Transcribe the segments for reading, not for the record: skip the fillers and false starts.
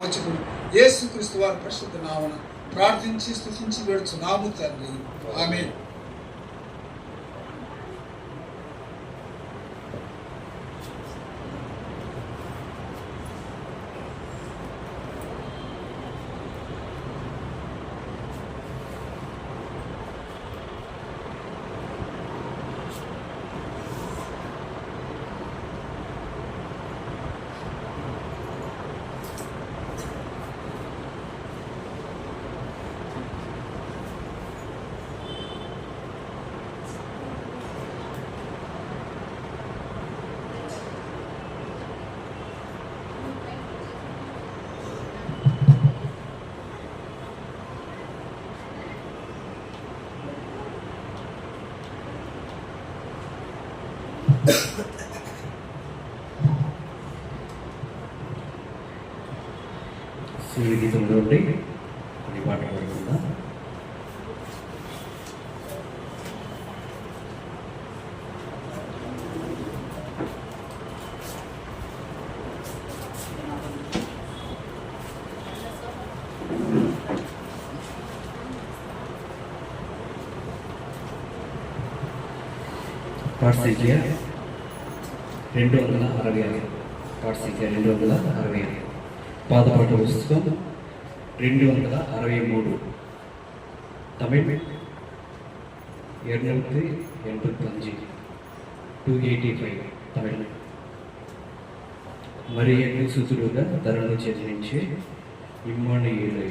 యేసుక్రీస్తు వారి పరిశుద్ధ నామమున ప్రార్థించి స్తుతించి వేడుచున్నాము తండ్రి. ఆమేన్. సూర్య గీతంలో ఉండి కొన్ని పాట పాడుకుందాం. పాట సంఖ్య 265. పాట సంఖ్య 265. పాదపాట పుస్తకం 263. తమిళ్ 285. 285 తమిళ్. మరి సుతుడుగా ధరను చెల్లించే ఇమ్మానుయేలే.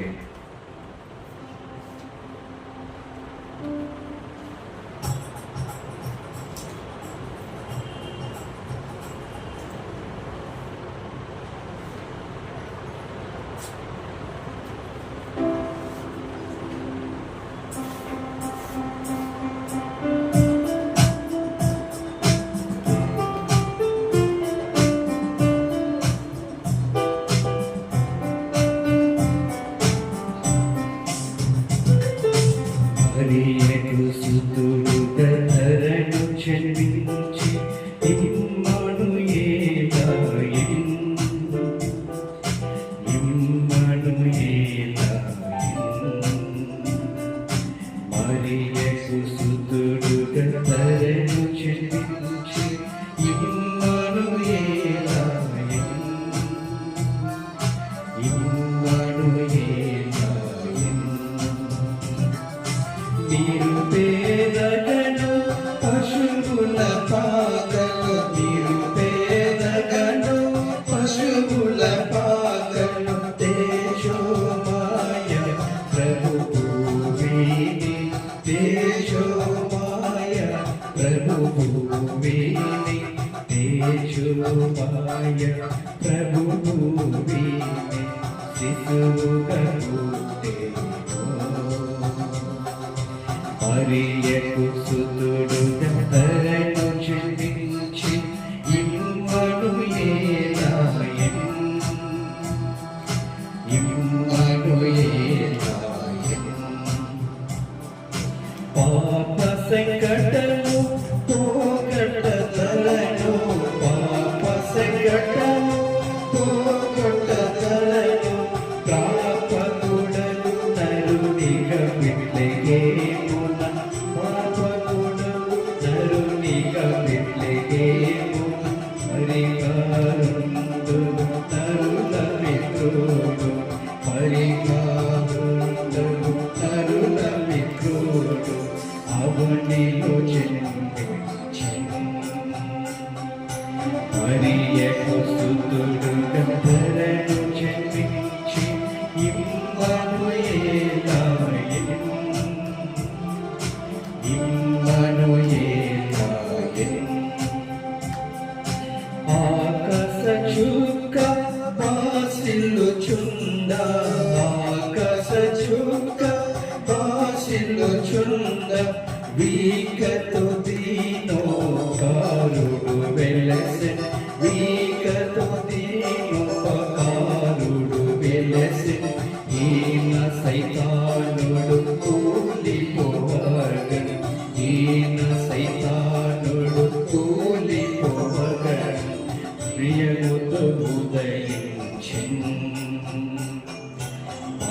ప్రియముతో ఉదయించెను.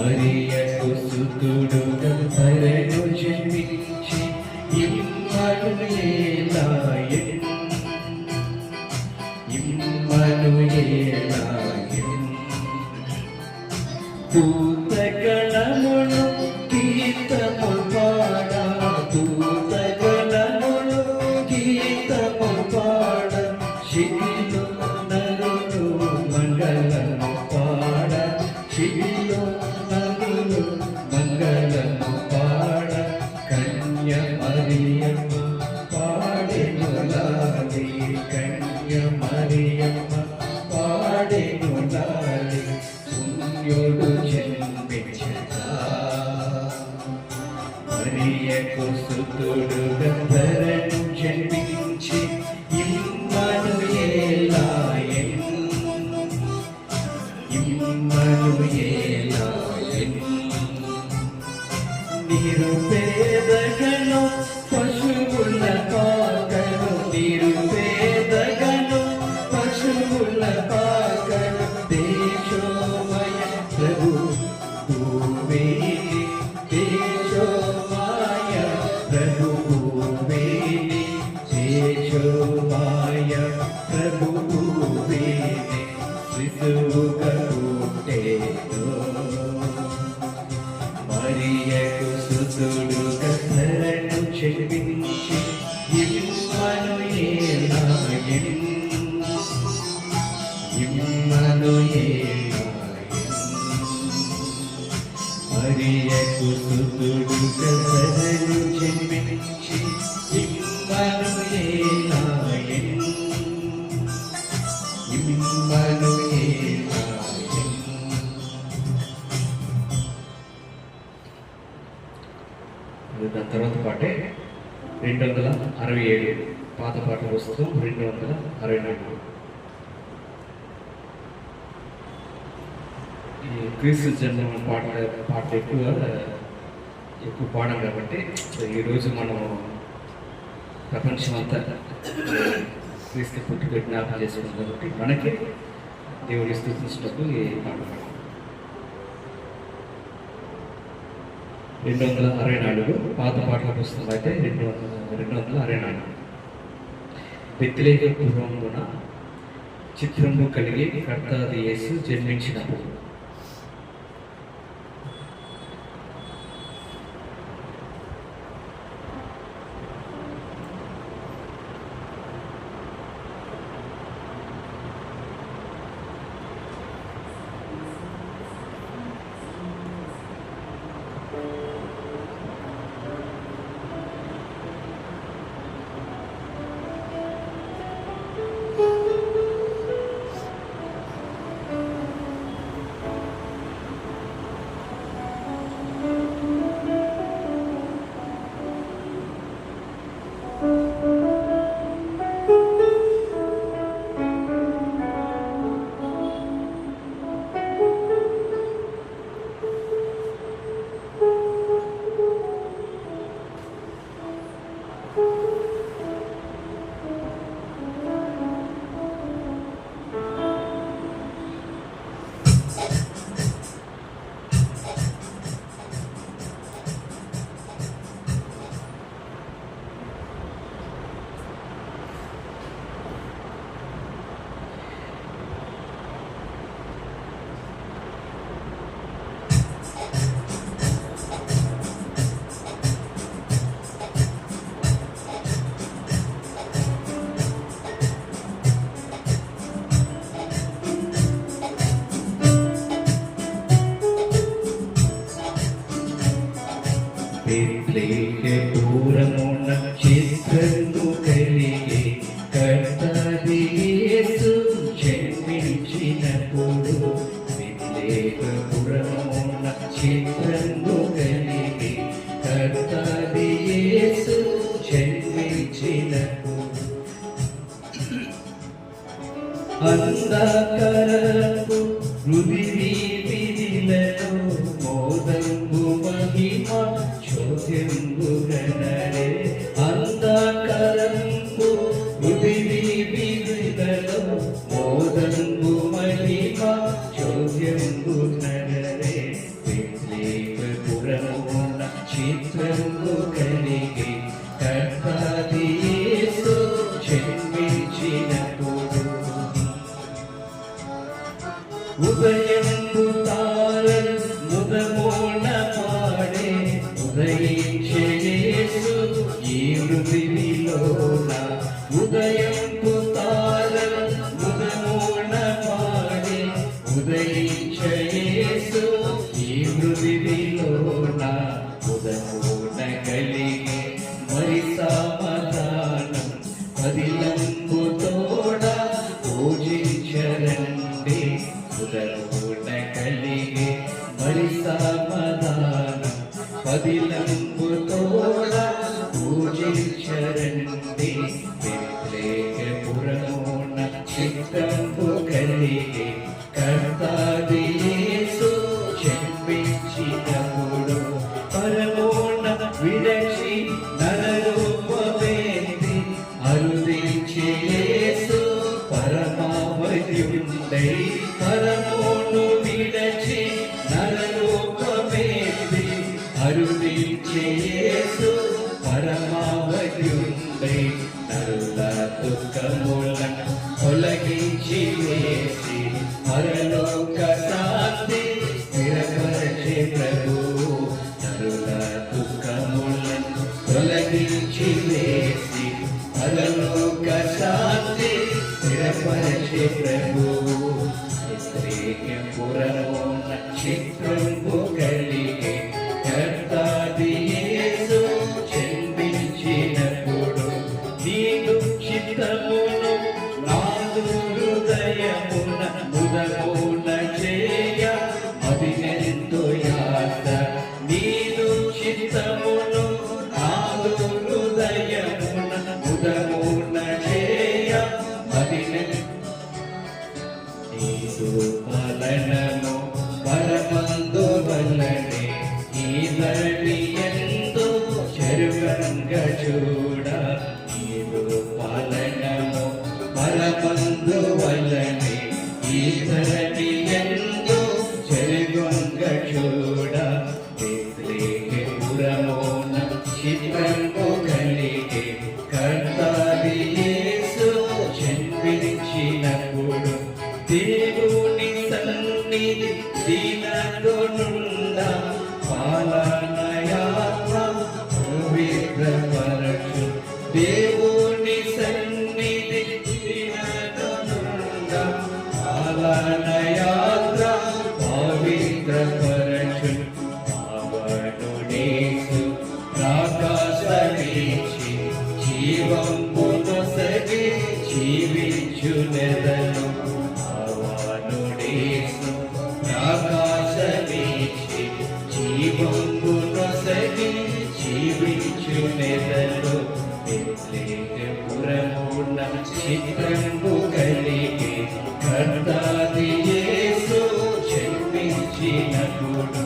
మరియకు సుతుడుగా పరను జన్మించి ఇమ్మనుయేలాయెను దూతగణములు గీతము పాడ దూతగణములు గీతము పాడ శిబిలో నరులు మంగళము పాడ శిబిలో నరులు మంగళము పాడ కన్య మరియమ్మ పాడెను లాలి కన్య మరియమ్మ పాడెను లాలి పుణ్యుడు జన్మించగా మరియకు సుతుడుగా ధరను జన్మించి ఇమ్మనుయేలాయెను నిరుపేదగను పశువుల పాకను నిరుపేదగను పశువుల పాకను దేశోమయ ప్రభు భూవేని దేశోమయ ప్రభు భూవేని దేశోమయ ప్రభు భూవేని శిశువుగా పుట్టెను మరియకు సుతుడుగా ధరను జన్మించి ఇమ్మనుయేలాయెను మరియకు సుతుడుగా ధరను జన్మించి ఇమ్మనుయేలాయెను దాని తర్వాత పాటే 267 పాత పాట పుస్తకం 264. ఈ క్రీస్తు జన్మ పాట ఎక్కువ పాడం కాబట్టి ఈరోజు మనం ప్రపంచం అంతా క్రీస్తు పుట్టుక జ్ఞాపకం చేసుకున్నాం కాబట్టి మనకి దేవుని స్తుతించినప్పుడు ఈ పాట పాడాలి. 264 పాత పాటల పుస్తకం అయితే 264. బెత్లెహేము పురమున చిత్రము కలిగి కర్తాది యేసు జన్మించినప్పుడు. బెత్లెహేమున చిత్రము కలిగి కర్తాది యేసు జన్మించినప్పుడు బెత్లెహేమున చిత్రము కలిగి కర్తాది యేసు జన్మించినప్పుడు అంధకారపు హృది వీధిలలో మోదంబు మహిమ చోద్యంబు గణరే అంధకారపు హృది వీధిలలో మోదంబు మహిమ చోద్యంబు గణరే తారల్ ముదమోన పాడే ఉదయించే యేసు ఈ మృదివిలోన ఉదయంపు తారల్ ముదమోన పాడే ఉదయించే యేసు ఈ మృదివిలోన ఉదమోన కలిగే మరి సమాధానం పదిలంబు తోడ పూజించరండి ఉదమోన కలిగే మరి సమాధానం పదిలంబు తోడ పూజించరండి బెత్లెహేమున చిత్తంబు కలిగే కర్తాది యేసు చెప్పించినప్పుడు పరమోన విడచి నరరూపమేంది అరుదించే యేసు పరమావద్యుండై పరమోను విడచి నరరూపమేంది అరుదించే యేసు పరమావద్యుండై నరుల దుఃఖములను తొలగించి వేసి పరలోక శాంతి స్థిరపరచే ప్రభువు నరుల దుఃఖములను తొలగించి వేసి పరలోక శాంతి స్థిరపరచే ప్రభువు బెత్లెహేమున చిత్రంబు కలిగే కర్తాది యేసు జన్మించినప్పుడు నీదు చిత్తమును నాదు హృదయమున ముదమోన చేయ అభినందు యాత నీదు చిత్తమును నాదు హృదయమున ముదమోన చేయ అభినందు నీదు పాలనము పరమందు వల్లనే ఈ ధరణి ఎందు చెరుగంగ చూడ నీదు పాలనము పరమందు వల్లనే ఈ ధరణి ఎందు చెరుగంగ చూడ బెత్లెహేమున చిత్రంబు కలిగే కర్తాది యేసు జన్మించినప్పుడు దేవుని సన్నిధి దీనతోనుండ పాలనయాత్మ పవిత్రపరచు దేవుని సన్నిధి దీనతోనుండ పాలనయాత్ర పవిత్రపరచు పావనుడేసు ఆకాశమీచి జీవంబు నొసగి జీవించునెదను పావనుడేసు ఆకాశమీచి జీవంబు నొసగి జీవించునెదను బెత్లెహేమున చిత్రంబు కలిగే కర్తాది యేసు జన్మించినప్పుడు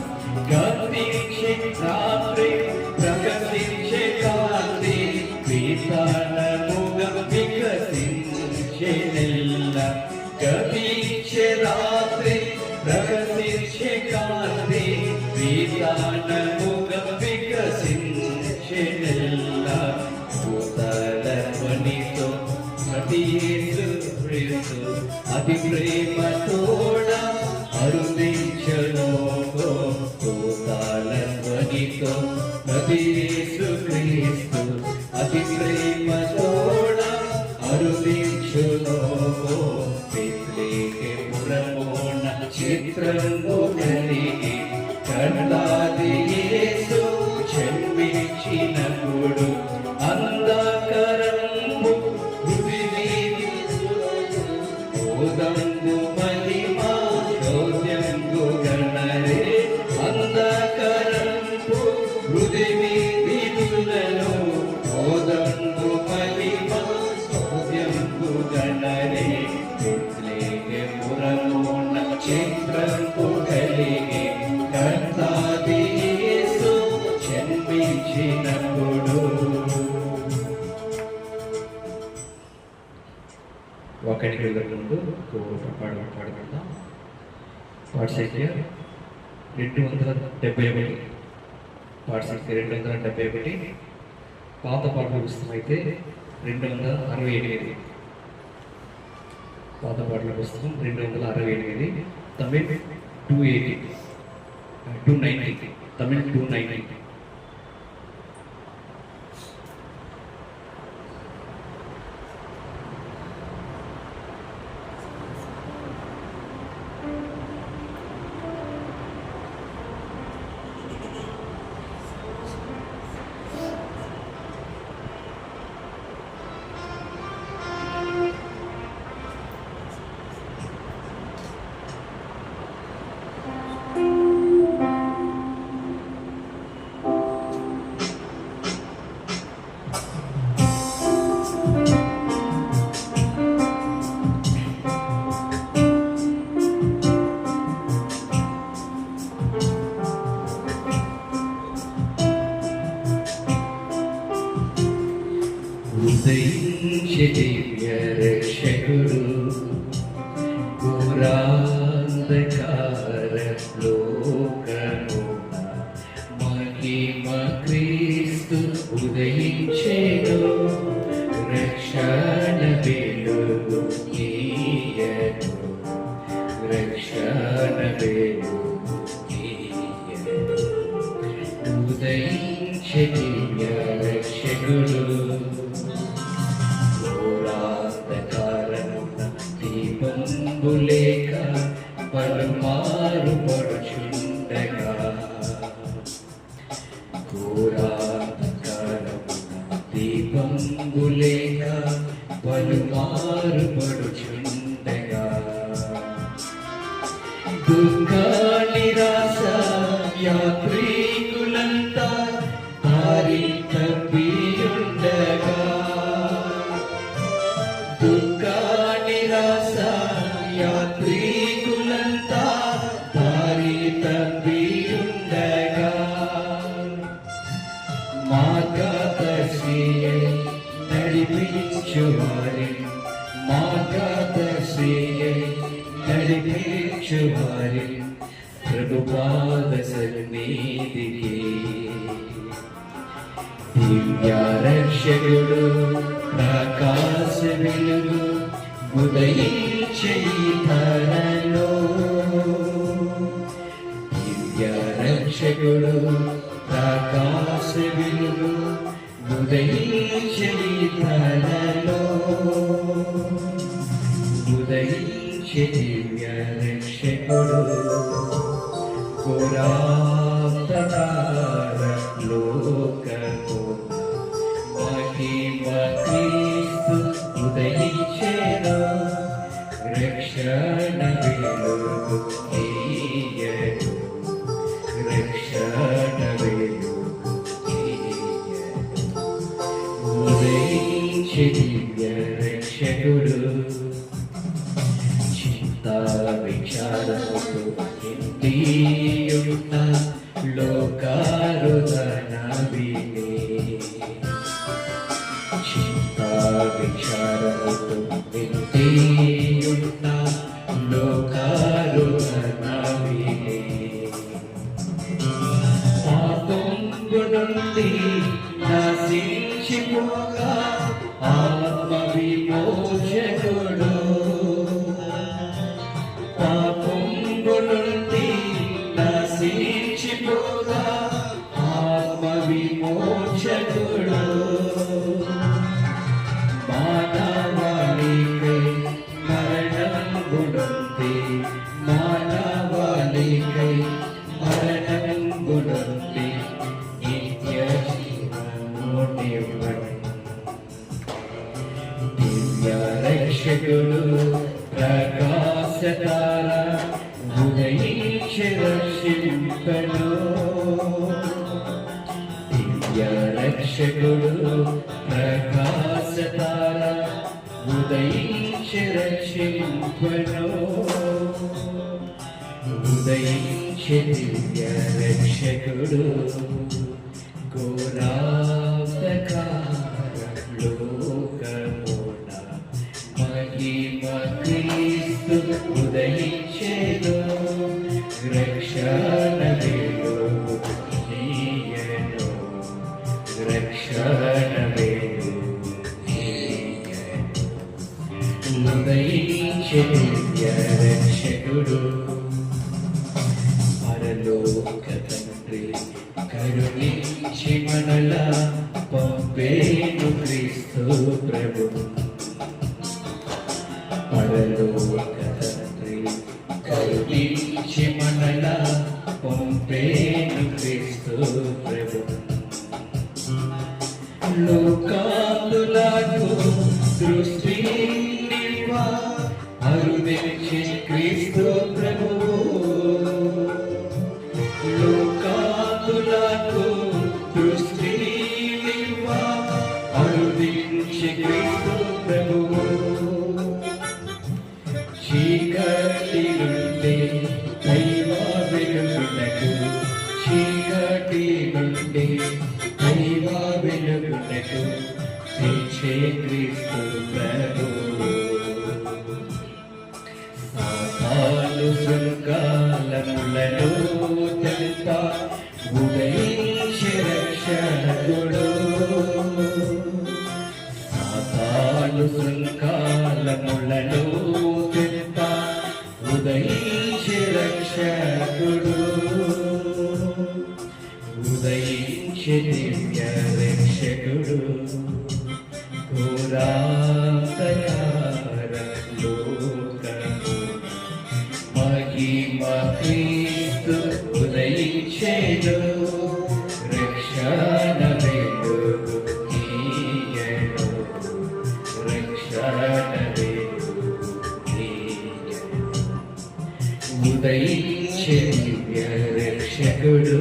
గతించే రాత్రి ప్రగతించే కాంతి విధానముగా వికసించే నెల్ల గతించే రాత్రి ప్రగతించే కాంతి విధానముగా వికసించే నెల్ల భూతల ధ్వనితో ప్రతి యేసు క్రీస్తు అతి ప్రేమ తోడ అరుదించను భూతాల ధ్వనితో ప్రతి యేసు క్రీస్తు అతి ప్రేమ తోడ అరుదించును బెత్లెహేమున చిత్రంబు కలిగి కర్తాది యేసు జన్మించినప్పుడు అంధకారము ఓదంబు మహిమా చౌద్యంబు గణరే అంధకారము హృదయ విధులను ఓదంబు మహిమా చౌద్యంబు గణరే బెత్లెహేమున చిత్రంబు కలిగి కర్తాది యేసు జన్మించినప్పుడు. ఒకటికి ముందు పాడుకుందాం. పాట సంఖ్య 271. పాట సంఖ్య 271. పాత పాటల పుస్తకం అయితే 268. పాత పాటల పుస్తకం 268. తమిళ్ 280, 290, Tamil 290. ఉదయించే దివ్య రక్షకుడు ఘోరాంధకార లోకమున మహిమ క్రీస్తు ఉదయించెను రక్షణ వెలుగు నీయను రక్షణ వెలుగు నీయను ఉదయించే దివ్య రక్షకుడు దీపంబులేక పలుమారు పడుచుండగా ఘోరాంధకారమున దీపంబులేక పలుమారు పడుచుండగా దుఃఖ నిరాశ యాత్రికులంతా దారి తప్పియుండగా దుఃఖ నిరాశ యాత్రికులంతా దారి తప్పియుండగా మార్గదర్శియై నడిపించువారి మార్గదర్శియై నడిపించువారి ప్రభుపాద సన్నిధికి దివ్య రక్షకుడు ప్రకాశ వెలుగు ఉదయించే ధరలో దివ్య రక్షకుడు ప్రకాశ వెలుగు ఉదయించే ధరలో ఉదయించే దివ్య రక్షకుడు ఘోరాంధకార లోకమున మహిమ క్రీస్తు ఉదయించెను రక్షణ వెలుగు నీయను రక్షణ వెలుగు నీయను ఉదయించే దివ్య రక్షకుడు చింతా విచారముతో నిండియున్న లోకారుధన వినే చింతా విచారముతో నిండియున్న లోకారుధన వినే పాపంబు నుండి నశించిపోగా ఆత్మ విమోచకుడు పాపంబు నుండి నశించిపోగా ఆత్మ విమోచకుడు మానవాళికై మరణంబు నుండి మానవాళికై మరణంబు నుండి నిత్య జీవమునివ్వడు దివ్య రక్షకుడు ప్రకాశతార ఉదయించి రక్షింపను దివ్య రక్షకుడు ప్రకాశతార ఉదయించి రక్షింపను ఉదయించి దివ్య రక్షకుడు ఘోరాంధకార లోకమున మహిమ క్రీస్తు ఉదయించెను రక్షణ వెలుగు నీయను రక్షణ వెలుగు నీయను ఉదయించె దివ్య రక్షకుడు కరుణించి మనలా పంపేను క్రీస్తు ప్రభు. పరలోక తండ్రి కరుణించి మనలా పంపేను క్రీస్తు ప్రభు. లోకాలులకు దృష్టి నీవా అరుదించి క్రీస్తు ప్రభు. లోకాలులకు దృష్టి నీవా అరుదించి క్రీస్తు ప్రభు. చీకటి నుండి దైవ వెలుగునకు, చీకటి నుండి దైవ వెలుగునకు తెచ్చే క్రీస్తు ప్రభు. సాతాను శృంగాలములను తెలుప ఉదయించే రక్షకుడు. సాతాను శృంగాలములను తెలుప ఉదయించే రక్షకుడు. ఉదయించే దివ్య రక్షకుడు. పురాతకారలోకము మహిమ క్రీస్తు ఉదయించెను. రక్షణ వెలుగు నీయెను. రక్షణ వెలుగు నీయెను. ఉదయించే దివ్య రక్షకుడు.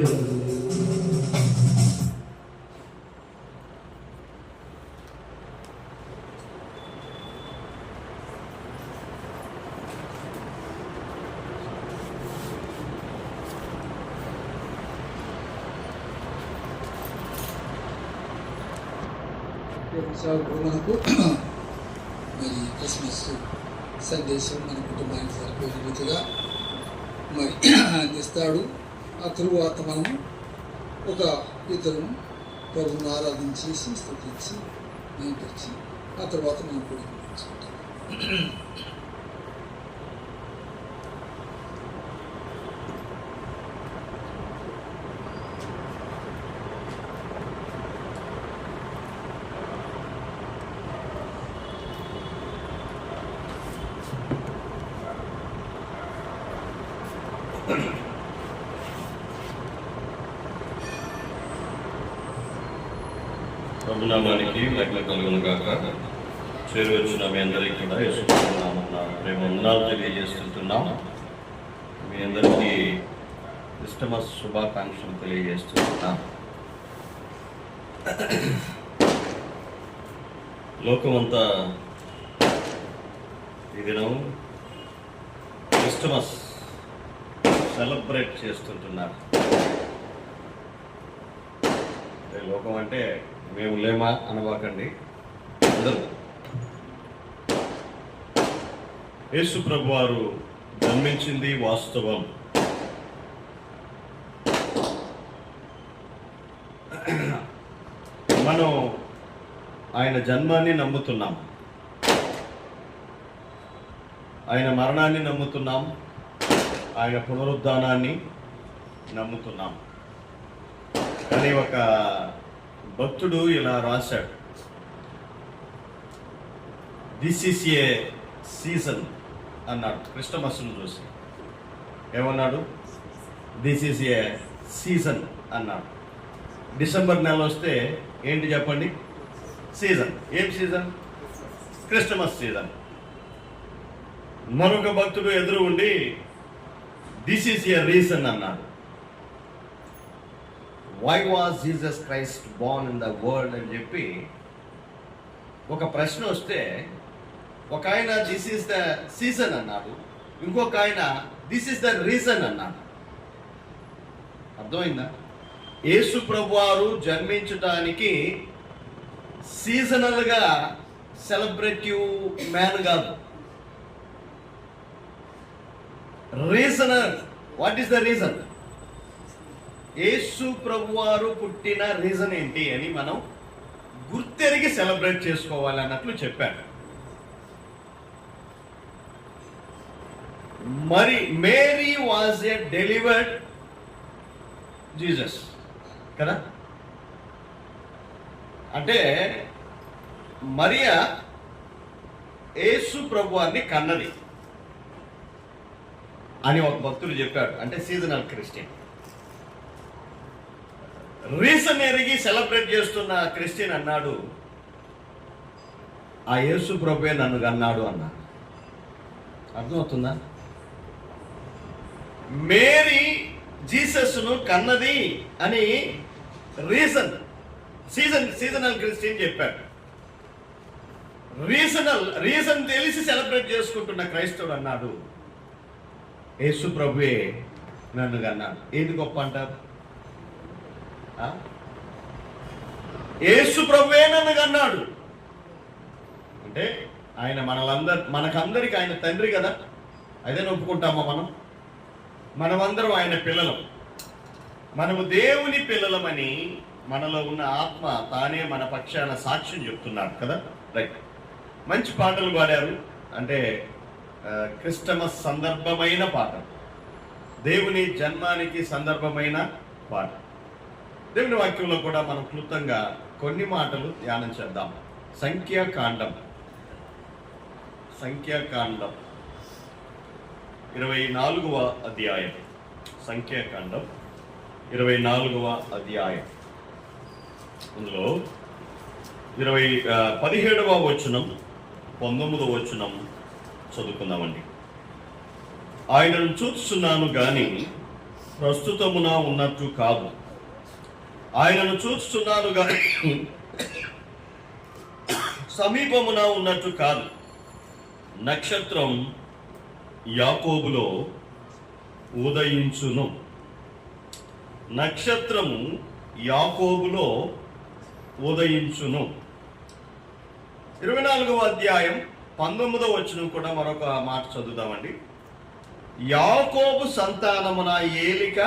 మనకు మరి క్రిస్మస్ సందేశం మన కుటుంబానికి సరిపోయే రీతిగా మరి అందిస్తాడు. ఆ తరువాత మనము ఒక ఇద్దరు ప్రభువును ఆరాధించి స్తుతించి నింపించి ఆ తర్వాత మనం కూడా నేర్చుకుంటాం. ప్రభునామానికి మహిమ కలుగును గాక. చేరువచ్చిన మీ అందరికీ కూడా యేసునామమున ప్రేమ వందనాలు తెలియజేస్తుంటున్నాం. మీ అందరికీ క్రిస్టమస్ శుభాకాంక్షలు తెలియజేస్తున్నాం. లోకమంతా ఈ దినం క్రిస్టమస్ సెలబ్రేట్ చేస్తుంటున్నారు. లోకం అంటే మేము లేమా అనవాకండి, అందరూ. యేసు ప్రభు వారు జన్మించింది వాస్తవం. మనం ఆయన జన్మాన్ని నమ్ముతున్నాం, ఆయన మరణాన్ని నమ్ముతున్నాం, ఆయన పునరుద్ధానాన్ని నమ్ముతున్నాం. కానీ ఒక భక్తుడు ఇలా రాశాడు, దిస్ ఈస్ ఏ సీజన్ అన్నాడు. క్రిస్టమస్ను చూసి ఏమన్నాడు? దిస్ ఈస్ ఏ సీజన్ అన్నాడు. డిసెంబర్ నెల వస్తే ఏంటి చెప్పండి? సీజన్. ఏం సీజన్? Christmas season. మరొక భక్తుడు ఎదురు ఉండి దిస్ ఈస్ ఏ రీజన్ అన్నాడు. Why was Jesus Christ born in the world అని చెప్పి ఒక ప్రశ్న వస్తే ఒక ఆయన దిస్ ఈస్ ద సీజన్ అన్నాడు, ఇంకొక ఆయన దిస్ ఈస్ ద రీజన్ అన్నాడు. అర్థమైందా? యేసు ప్రభువారు జన్మించటానికి సీజనల్గా సెలబ్రేటివ్ మ్యాన్ కాదు, regional. What is the reason? Yesu ప్రభువారు పుట్టిన రీజన్ ఏంటి అని మనం గుర్తెరిగి సెలబ్రేట్ చేసుకోవాలి అన్నట్లు చెప్పాను. మరి Mary was a delivered Jesus. కదా. అంటే మరియా యేసు ప్రభువాన్ని కన్నది అని ఒక భక్తుడు చెప్పాడు. అంటే సీజనల్ క్రిస్టియన్, రీజన్ ఎరిగి సెలబ్రేట్ చేస్తున్న క్రిస్టియన్ అన్నాడు, ఆ యేసు ప్రభువే నన్ను కన్నాడు అన్నాడు. అర్థమవుతుందా? మేరీ జీసస్ను కన్నది అని సీజనల్ క్రిస్టియన్ చెప్పాడు. రీజన్ తెలిసి సెలబ్రేట్ చేసుకుంటున్న క్రైస్తవుడు అన్నాడు, యేసు ప్రభువే నన్ను కన్నాడు. ఏది గొప్ప అంటారు? యేసు ప్రభువే నన్ను కన్నాడు అంటే ఆయన మనకందరికి ఆయన తండ్రి కదా. అదే ఒప్పుకుంటామా? మనమందరం ఆయన పిల్లలం. మనము దేవుని పిల్లలమని మనలో ఉన్న ఆత్మ తానే మన పక్షాన సాక్ష్యం చెప్తున్నాడు కదా. రైట్. మంచి పాటలు పాడారు. అంటే క్రిస్టమస్ సందర్భమైన పాట, దేవుని జన్మానికి సందర్భమైన పాట. దేవుని వాక్యంలో కూడా మనం క్లుప్తంగా కొన్ని మాటలు ధ్యానం చేద్దాం. సంఖ్యాకాండం 24వ అధ్యాయం. సంఖ్యాకాండం 24వ అధ్యాయం. అందులో 17వ వచనం 19వ వచనం చదువుకుందామండి. ఆయనను చూస్తున్నాను గాని ప్రస్తుతమున ఉన్నట్టు కాదు, ఆయనను చూస్తున్నాను గాని సమీపమున ఉన్నట్టు కాదు. నక్షత్రం యాకోబులో ఉదయించును. నక్షత్రము యాకోబులో ఉదయించును. 24వ అధ్యాయం 19వ వచనం కూడా మరొక మాట చదువుదామండి. యాకోబు సంతానమున ఏలిక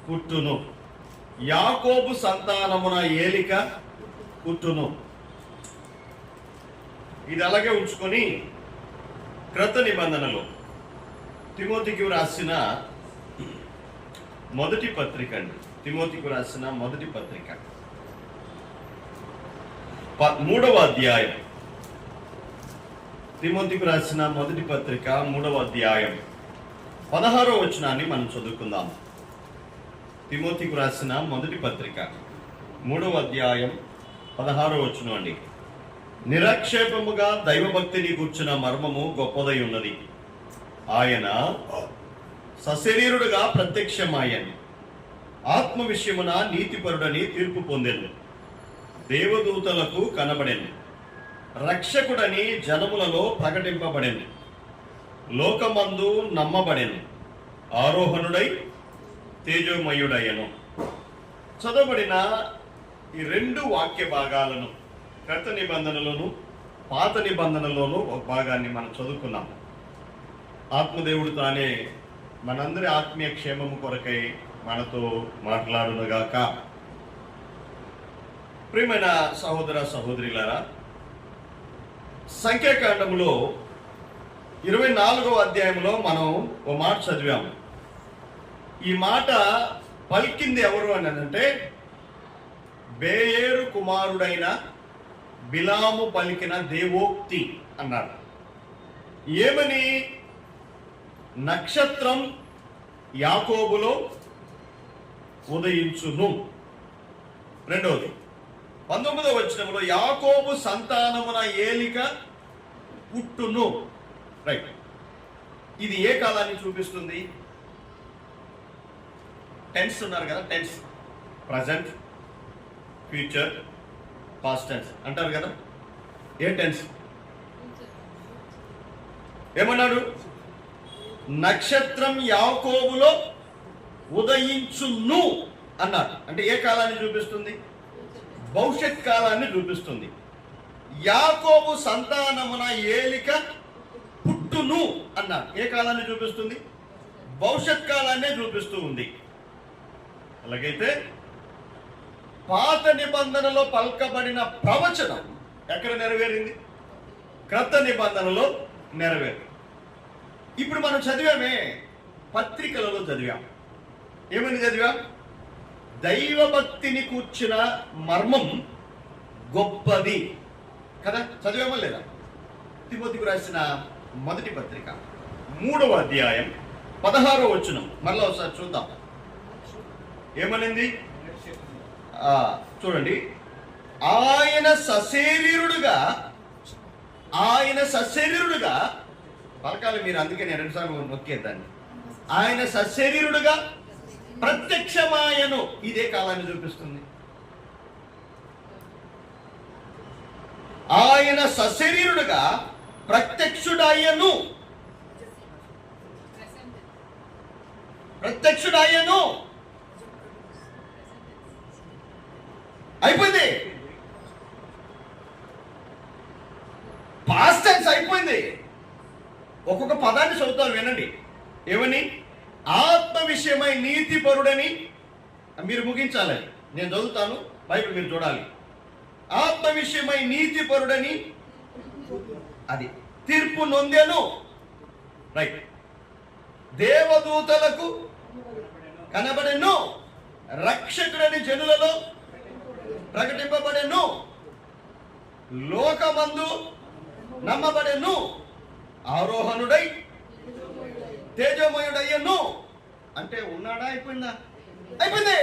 పుట్టును. యాకోబు సంతానమున ఏలిక పుట్టును. ఇది అలాగే ఉంచుకొని క్రొత్త నిబంధనలో తిమోతికి రాసిన మొదటి పత్రిక అండి. తిమోతికి రాసిన మొదటి పత్రిక 3వ అధ్యాయం. తిమోతికి రాసిన మొదటి పత్రిక 3వ అధ్యాయం 16వ వచనాన్ని మనం చదువుకుందాం. తిమోతికి రాసిన మొదటి పత్రిక 3వ అధ్యాయం 16వ వచనం అండి. నిరక్షేపముగా దైవభక్తిని కూర్చున్న మర్మము గొప్పదై ఉన్నది. ఆయన సశరీరుడుగా ప్రత్యక్షమాయను, ఆత్మ విషయమున నీతిపరుడని తీర్పు పొందెను, దేవదూతలకు కనబడెను, రక్షకుడని జనములలో ప్రకటింపబడెను, లోకమందు నమ్మబడెను, ఆరోహణుడై తేజోమయుడయ్యను. చదవబడిన ఈ 2 వాక్య భాగాలను క్రొత్త నిబంధనలోను పాత నిబంధనలోను ఒక భాగాన్ని మనం చదువుకున్నాం. ఆత్మదేవుడు తానే మనందరి ఆత్మీయ క్షేమము కొరకై మనతో మాట్లాడునుగాక. ప్రియమైన సహోదర సహోదరులారా, సంఖ్యాకాండములో 24వ అధ్యాయంలో మనం ఓ మాట చదివాము. ఈ మాట పలికింది ఎవరు అని అంటే బేయేరు కుమారుడైన బిలాము పలికిన దేవోక్తి అన్నారు. ఏమని? నక్షత్రం యాకోబులో ఉదయించును. రెండవది 19వ వచనంలో యాకోబు సంతానమున ఏలిక పుట్టును. రైట్. ఇది ఏ కాలాన్ని చూపిస్తుంది? టెన్స్ ఉన్నారు కదా, tense, present, future, past tense అంటారు కదా. ఏ టెన్స్? ఏమన్నాడు? నక్షత్రం యాకోబులో ఉదయించును అన్నాడు. అంటే ఏ కాలాన్ని చూపిస్తుంది? భవిష్యత్ కాలాన్ని చూపిస్తుంది. యాకోబు సంతానమున ఏలిక పుట్టును అన్నాడు. ఏ కాలాన్ని చూపిస్తుంది? భవిష్యత్ కాలాన్నే చూపిస్తూ ఉంది. అలాగైతే పాత నిబంధనలో పలకబడిన ప్రవచనం ఎక్కడ నెరవేరింది? క్రొత్త నిబంధనలో నెరవేరింది. ఇప్పుడు మనం చదివామే, పత్రికలలో చదివాం. ఏమని చదివాం? దైవభక్తిని కూర్చిన మర్మం గొప్పది కదా. చదివేమో లేదా? తిమోతికి రాసిన మొదటి పత్రిక 3వ అధ్యాయం 16వ వచనం మరలా ఒకసారి చూద్దాం. ఏమనింది? చూడండి. ఆయన సశరీరుడుగా పలకాలి మీరు, అందుకే నేను 2 సార్లు నొక్కేదాన్ని. ఆయన సశరీరుడుగా ప్రత్యక్షమాయను. ఇదే కాలాన్ని చూపిస్తుంది. ఆయన సశరీరుడుగా ప్రత్యక్షుడాయను అయిపోయింది. పాస్ట్ టెన్స్ అయిపోయింది. ఒక్కొక్క పదాన్ని చదువుతాను, వినండి. ఏమని? ఆత్మ విషయమై నీతిపరుడని. మీరు ముగించాలి, నేను చదువుతాను, బైబిల్ మీరు చూడాలి. ఆత్మ విషయమై నీతిపరుడని, అది తీర్పు నొందెను. రైట్. దేవదూతలకు కనబడెను, రక్షకుడని జనులలో ప్రకటింపబడెను, లోకమందు నమ్మబడెను, ఆరోహణుడై తేజోమయుడయ్యను. అంటే ఉన్నాడా? అయిపోయిందా? అయిపోయింది.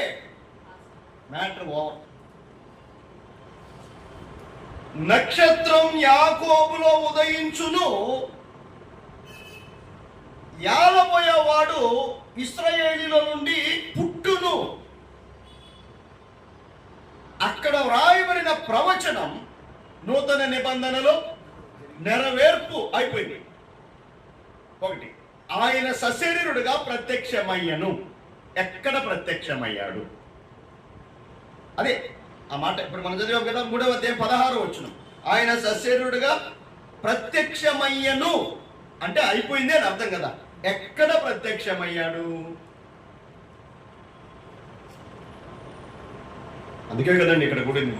Matter over. నక్షత్రం యాకోబులో ఉదయించును, యాలబోయేవాడు ఇశ్రాయేలీలో నుండి పుట్టును. అక్కడ వ్రాయబడిన ప్రవచనం నూతన నిబంధనలో నెరవేర్పు అయిపోయింది. 1, ఆయన సశరీరుడుగా ప్రత్యక్షమయ్యను. ఎక్కడ ప్రత్యక్షమయ్యాడు? అదే ఆ మాట ఇప్పుడు మనం చదివాం కదా. 3వ అధ్యాయం 16వ వచనం. ఆయన సశరీరుడుగా ప్రత్యక్షమయ్యను అంటే అయిపోయింది అని అర్థం కదా. ఎక్కడ ప్రత్యక్షమయ్యాడు? అందుకే కదండి ఇక్కడ కూడింది.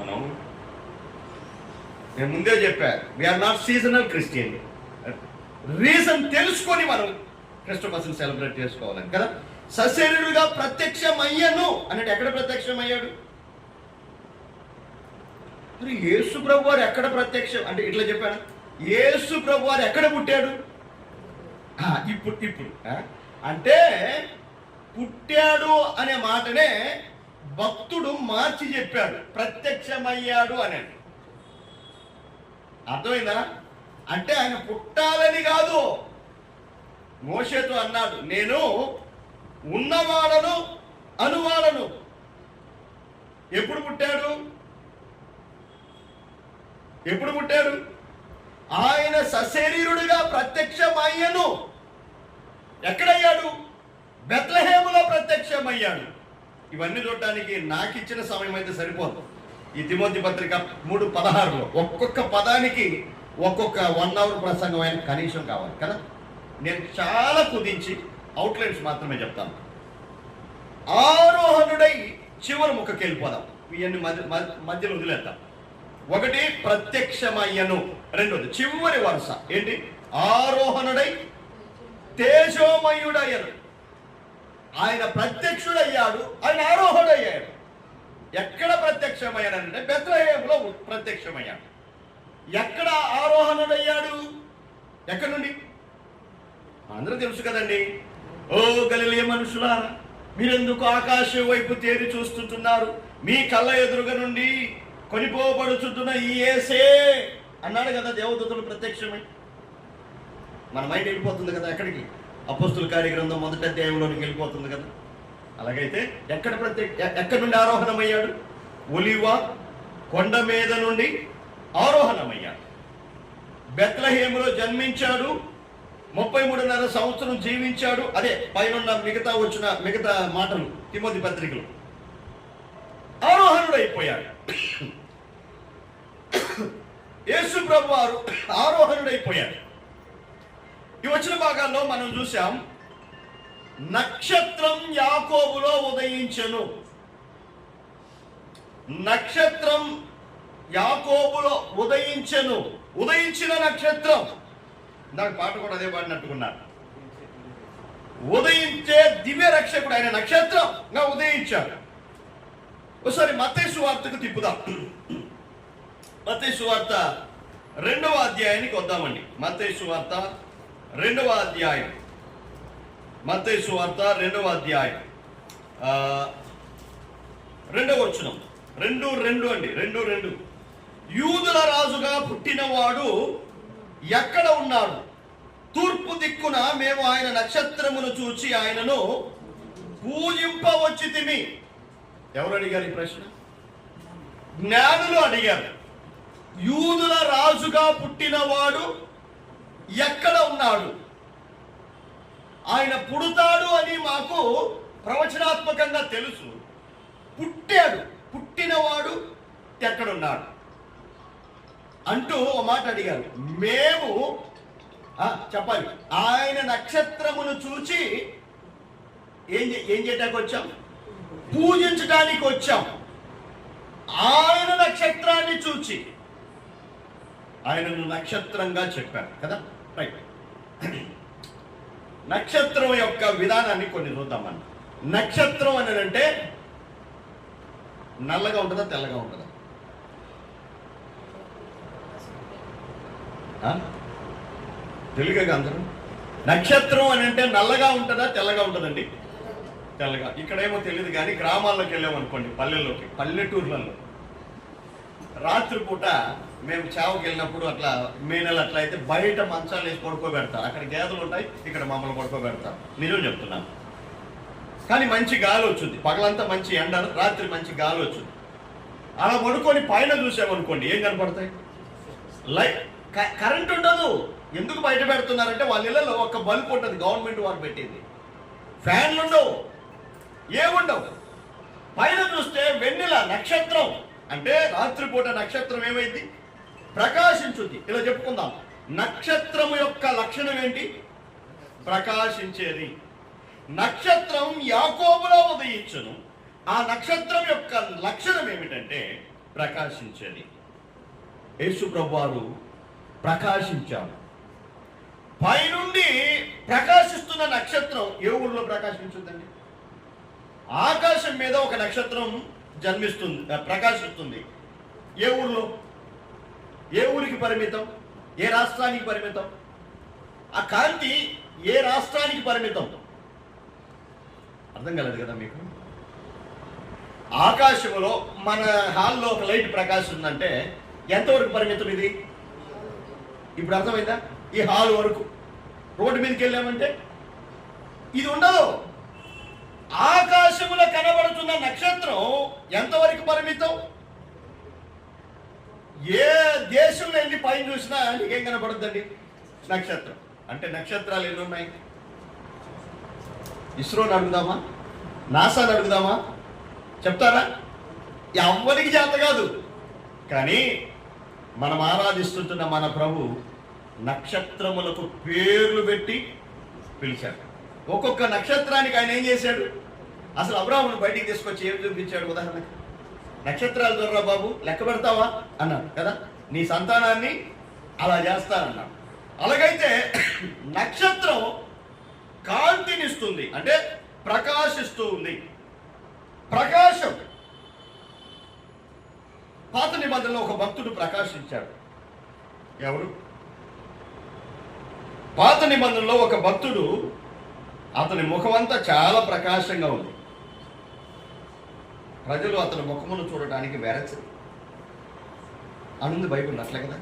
నేను ముందే చెప్పా, we're not seasonal Christian. Reason తెలుసుకొని మనం క్రిస్టమస్ని సెలబ్రేట్ చేసుకోవాలని కదా. సశరీరుడుగా ప్రత్యక్షమయ్యను అంటే ఎక్కడ ప్రత్యక్షమయ్యాడు? మరి యేసు ప్రభు వారు ఎక్కడ ప్రత్యక్షం అంటే ఇట్లా చెప్పాను. యేసు ప్రభు వారు ఎక్కడ పుట్టాడు? ఇప్పుడు అంటే పుట్టాడు అనే మాటనే భక్తుడు మార్చి చెప్పాడు, ప్రత్యక్షమయ్యాడు అని. అర్థమైందా? అంటే ఆయన పుట్టాలని కాదు. మోషేతో అన్నాడు, నేను ఉన్నవాడను అనువాడను. ఎప్పుడు పుట్టాడు? ఆయన సశరీరుడుగా ప్రత్యక్షమయ్యను. ఎక్కడయ్యాడు? బెత్లెహేములో ప్రత్యక్షమయ్యాడు. ఇవన్నీ చూడటానికి నాకు ఇచ్చిన సమయం అయితే సరిపోదు. ఈ తిమోతి పత్రిక 3:16లో ఒక్కొక్క పదానికి ఒక్కొక్క 1 అవర్ ప్రసంగం అయిన కనీసం కావాలి కదా. నేను చాలా కుదించి అవుట్లైన్స్ మాత్రమే చెప్తాను. ఆరోహణుడై చివరి ముక్కకి వెళ్ళిపోదాం. ఇవన్నీ మధ్యలో వదిలేద్దాం. 1 ప్రత్యక్షమయ్యను, 2 చివరి వరుస ఏంటి? ఆరోహణుడై తేజోమయుడయ్యను. ఆయన ప్రత్యక్షుడయ్యాడు, ఆయన ఆరోహణుడయ్యాడు. ఎక్కడ ప్రత్యక్షమయ్యాడంటే బెత్లెహేములో ప్రత్యక్షమయ్యాడు. ఎక్కడ ఆరోహణుడయ్యాడు? ఎక్కడి నుండి? అందరూ తెలుసు కదండి. ఓ గలిలయ మనుషులారా, మీరెందుకు ఆకాశం వైపు తేరి చూస్తుంటున్నారు? మీ కళ్ళ ఎదురుగా నుండి కొనిపోబడుచుంటున్న ఈ యేసే అన్నాడు కదా దేవదూతలు ప్రత్యక్షమై. మన మైండ్ వెళ్ళిపోతుంది కదా ఎక్కడికి? అపోస్తుల కార్యగ్రంథం 1వ అధ్యాయంలోనికి వెళ్ళిపోతుంది కదా. అలాగైతే ఎక్కడి నుండి ఆరోహణమయ్యాడు? ఒలీవ కొండ మీద నుండి ఆరోహణమయ్యాడు. బెత్లెహేములో జన్మించాడు, 33.5 సంవత్సరం జీవించాడు. అదే పైన మిగతా మాటలు తిమోతి పత్రికలు. ఆరోహణుడైపోయాడు. యేసు ప్రభు వారు ఆరోహణుడైపోయాడు. ఈ వచ్చిన భాగాల్లో మనం చూసాం, నక్షత్రం యాకోబులో ఉదయించెను. నక్షత్రం యాకోబులో ఉదయించెను. ఉదయించిన నక్షత్రం. నాకు పాట కూడా అదే పాడినట్టుకున్నాను. ఉదయించే దివ్య రక్షకుడు ఆయన నక్షత్రంగా ఉదయించాడు. ఒకసారి మత్తయి సువార్తకు తిప్పుదాం. మత్తయి సువార్త 2వ అధ్యాయానికి వద్దామండి. మత్తయి సువార్త 2వ అధ్యాయం. మత్తయి సువార్త 2వ అధ్యాయం 2వ వచనం. 2:2 అండి. 2:2. యూదుల రాజుగా పుట్టినవాడు ఎక్కడ ఉన్నాడు? తూర్పు దిక్కున మేము ఆయన నక్షత్రమును చూచి ఆయనను పూజింపవచ్చితిమి. ఎవరు అడిగారు ఈ ప్రశ్న? జ్ఞానులు అడిగారు. యూదుల రాజుగా పుట్టినవాడు ఎక్కడ ఉన్నాడు? ఆయన పుడతాడు అని మాకు ప్రవచనాత్మకంగా తెలుసు. పుట్టాడు, పుట్టినవాడు ఎక్కడున్నాడు అంటూ ఒక మాట అడిగారు. మేము చెప్పాలి, ఆయన నక్షత్రమును చూచి ఏం చేయడానికి వచ్చాం? పూజించడానికి వచ్చాం. ఆయన నక్షత్రాన్ని చూచి ఆయనను నక్షత్రంగా చెప్పారు కదా. రైట్. నక్షత్రం యొక్క విధానాన్ని కొన్ని చూద్దాం మనం. నక్షత్రం అని అంటే నల్లగా ఉంటుందా, తెల్లగా ఉంటుందా? తెలుగుగా అందరూ నక్షత్రం అని అంటే నల్లగా ఉంటుందా, తెల్లగా ఉంటుందండి? తెల్లగా. ఇక్కడేమో తెలియదు కానీ గ్రామాల్లోకి వెళ్ళామనుకోండి, పల్లెల్లోకి, పల్లెటూర్లలో రాత్రిపూట మేము చావుకి వెళ్ళినప్పుడు అట్లా మే నెల అట్లా అయితే బయట మంచాలు వేసి పడుకోబెడతారు. అక్కడ గేదెలు ఉంటాయి, ఇక్కడ మమ్మల్ని పడుకోబెడతారు. నిజం చెప్తున్నాను. కానీ మంచి గాలి వచ్చింది, పగలంతా మంచి ఎండ, రాత్రి మంచి గాలి వచ్చింది. అలా పడుకొని పైన చూసామనుకోండి ఏం కనపడతాయి? కరెంట్ ఉండదు. ఎందుకు బయట పెడుతున్నారంటే వాళ్ళ ఇళ్ళలో ఒక బల్బ్ ఉంటుంది, గవర్నమెంట్ వారు పెట్టింది. ఫ్యాన్లు ఉండవు, ఏముండవు. పైన చూస్తే వెన్నెల, నక్షత్రం. అంటే రాత్రిపూట నక్షత్రం ఏమైంది? ప్రకాశించుద్ది. ఇలా చెప్పుకుందాం. నక్షత్రము యొక్క లక్షణం ఏంటి? ప్రకాశించేది. నక్షత్రం యాకోబులో ఉదయించును. ఆ నక్షత్రం యొక్క లక్షణం ఏమిటంటే ప్రకాశించేది. యేసు ప్రభువారు ప్రకాశించారు. పైనుండి ప్రకాశిస్తున్న నక్షత్రం ఏ ఊరిలో ప్రకాశించుద్దండి? ఆకాశం మీద ఒక నక్షత్రం జన్మిస్తుంది, ప్రకాశిస్తుంది. ఏ ఊరిలో? ఏ ఊరికి పరిమితం? ఏ రాష్ట్రానికి పరిమితం? ఆ కాంతి ఏ రాష్ట్రానికి పరిమితం? అర్థం కాలేదు కదా మీకు? ఆకాశంలో మన హాల్లో ఒక లైట్ ప్రకాశిస్తుందంటే ఎంతవరకు పరిమితం ఇది? ఇప్పుడు అర్థమైందా? ఈ హాల్ వరకు. రోడ్డు మీదకి వెళ్ళామంటే ఇది ఉండదు. ఆకాశంలో కనబడుతున్న నక్షత్రం ఎంతవరకు పరిమితం? ఏ దేశంలో వెళ్ళి పైన చూసినా నీకేం కనబడుతుందండి? నక్షత్రం. అంటే నక్షత్రాలు ఎన్ని ఉన్నాయి? ఇస్రోని అడుగుదామా? నాసాని అడుగుదామా? చెప్తారా? ఎవ్వరికి చేత కాదు. కానీ మనం ఆరాధిస్తుంటున్న మన ప్రభు నక్షత్రములకు పేర్లు పెట్టి పిలిచాడు. ఒక్కొక్క నక్షత్రానికి ఆయన ఏం చేశాడు? అసలు అబ్రాహ్మును బయటికి తీసుకొచ్చి ఏం చూపించాడు? ఉదాహరణకి నక్షత్రాలు దొర్రా బాబు, లెక్క పెడతావా అన్నాడు కదా. నీ సంతానాన్ని అలా చేస్తానన్నాడు. అలాగైతే నక్షత్రం కాంతినిస్తుంది, అంటే ప్రకాశిస్తూ ఉంది. ప్రకాశం. పాత నిబంధనలో ఒక భక్తుడు ప్రకాశించాడు. ఎవరు? పాత నిబంధనలో ఒక భక్తుడు, అతని ముఖమంతా చాలా ప్రకాశంగా ఉంది. ప్రజలు అతని ముఖమును చూడటానికి వెరచరు అనుంది బైబిల్. అట్లే కదా.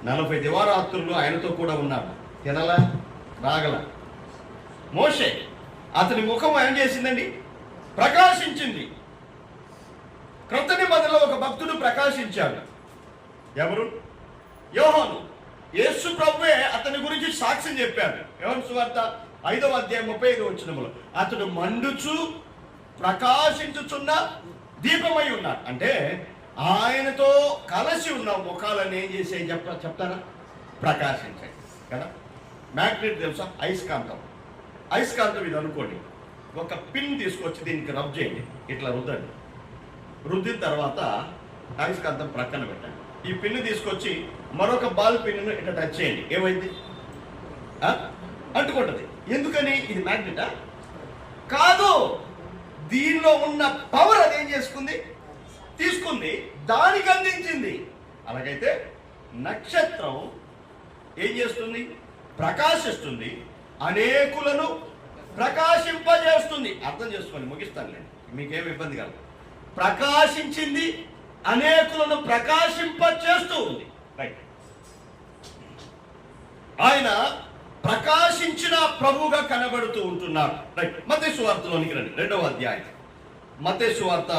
40 దివారాత్రులు ఆయనతో కూడా ఉన్నాడు. తినలా, రాగల. మోషే, అతని ముఖం ఏం చేసిందండి? ప్రకాశించింది. క్రొత్త నిబంధనలో ఒక భక్తుడు ప్రకాశించాడు. ఎవరు? యోహాను. యేసు ప్రభువే అతని గురించి సాక్ష్యం చెప్పాడు. యోహాను సువార్త 5వ అధ్యాయం 35వ వచనములో అతడు మండుచు ప్రకాశించుచున్న దీపమై ఉన్నాడు. అంటే ఆయనతో కలిసి ఉన్న ముఖాలను ఏం చేసే చెప్తారా? ప్రకాశించాయి కదా. మ్యాగ్నెట్ తెలుసా? అయస్కాంతం. అయస్కాంతం ఇది అనుకోండి. ఒక పిన్ తీసుకొచ్చి దీనికి రబ్ చేయండి, ఇట్లా రుద్దండి. రుద్దిన తర్వాత అయస్కాంతం ప్రక్కన పెట్టండి. ఈ పిన్ను తీసుకొచ్చి మరొక బాల్ పిన్ను ఇట్లా టచ్ చేయండి. ఏమైంది? అంటుకుంటుంది. ఎందుకని? ఇది మ్యాగ్నెటా? కాదు, దీనిలో ఉన్న పవర్ అదేం చేసుకుంది, తీసుకుంది, దానికి అందించింది. అలాగైతే నక్షత్రం ఏం చేస్తుంది, ప్రకాశిస్తుంది, అనేకులను ప్రకాశింపజేస్తుంది. అర్థం చేసుకోండి, ముగిస్తాను నేను, మీకేం ఇబ్బంది కాదు. ప్రకాశించింది, అనేకులను ప్రకాశింపచేస్తూ ఉంది. రైట్. ఆయన ప్రకాశించిన ప్రభువుగా కనబడుతూ ఉంటున్నారు. రైట్. మత్తయి సువార్తలోనికి రండి, 2వ అధ్యాయం. మత్తయి సువార్త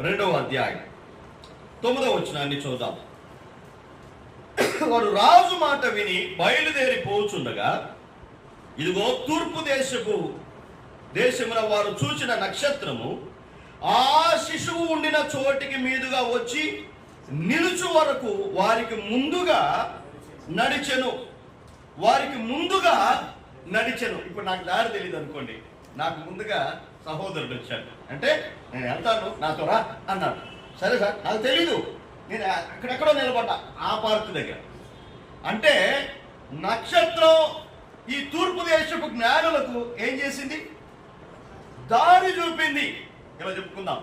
2వ అధ్యాయం 9వ వచనాన్ని చూద్దాం. వారు రాజు మాట విని బయలుదేరి పోచుండగా, ఇదిగో తూర్పు దేశమున వారు చూచిన నక్షత్రము ఆ శిశువు ఉండిన చోటికి మీదుగా వచ్చి నిలుచు వరకు వారికి ముందుగా నడిచెను. ఇప్పుడు నాకు దారి తెలియదు అనుకోండి, నాకు ముందుగా సహోదరుడు వచ్చాడు అంటే నేను వెళ్తాను, నాతో రా అన్నాడు. సరే సార్, నాకు తెలీదు, నేను అక్కడెక్కడో నిలబడ్డా ఆ పార్కు దగ్గర. అంటే నక్షత్రం ఈ తూర్పు దేశపు జ్ఞానులకు ఏం చేసింది, దారి చూపింది. ఇలా చెప్పుకుందాం,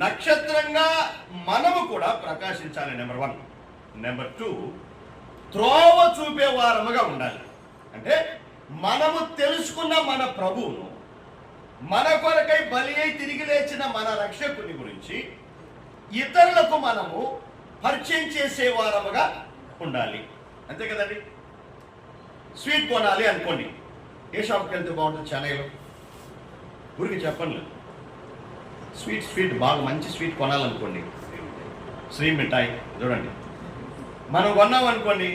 నక్షత్రంగా మనము కూడా ప్రకాశించాలి. నెంబర్ 1. నెంబర్ 2, త్రోవ చూపే వారముగా ఉండాలి. అంటే మనము తెలుసుకున్న మన ప్రభువును, మన కొరకై బలి అయి తిరిగి లేచిన మన రక్షకుని గురించి ఇతరులకు మనము పరిచయం చేసే వారముగా ఉండాలి. అంతే కదండి. స్వీట్ కొనాలి అనుకోండి, ఏ షాప్కి వెళ్తే బాగుంటుంది చెన్నైలో? ఊరికి చెప్పండి, స్వీట్ బాగా మంచి స్వీట్ కొనాలనుకోండి, శ్రీ మిఠాయి చూడండి. మనం కొన్నాం అనుకోండి,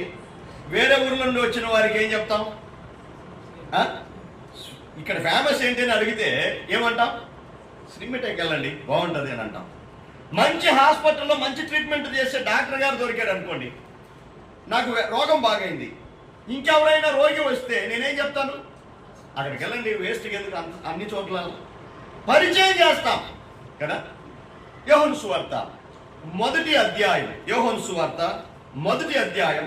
వేరే ఊర్ల నుండి వచ్చిన వారికి ఏం చెప్తాం, ఇక్కడ ఫేమస్ ఏంటి అని అడిగితే ఏమంటాం, శ్రీ మిఠాయికి వెళ్ళండి బాగుంటుంది అని అంటాం. మంచి హాస్పిటల్లో మంచి ట్రీట్మెంట్ చేసే డాక్టర్ గారు దొరికాడు అనుకోండి, నాకు రోగం బాగైంది, ఇంకెవరైనా రోగి వస్తే నేనేం చెప్తాను, అక్కడికి వెళ్ళండి, వేస్ట్కి ఎందుకు అన్ని చోట్ల పరిచయం చేస్తాం కదా. యోహాను సువార్త 1వ అధ్యాయం, యోహాను సువార్త 1వ అధ్యాయం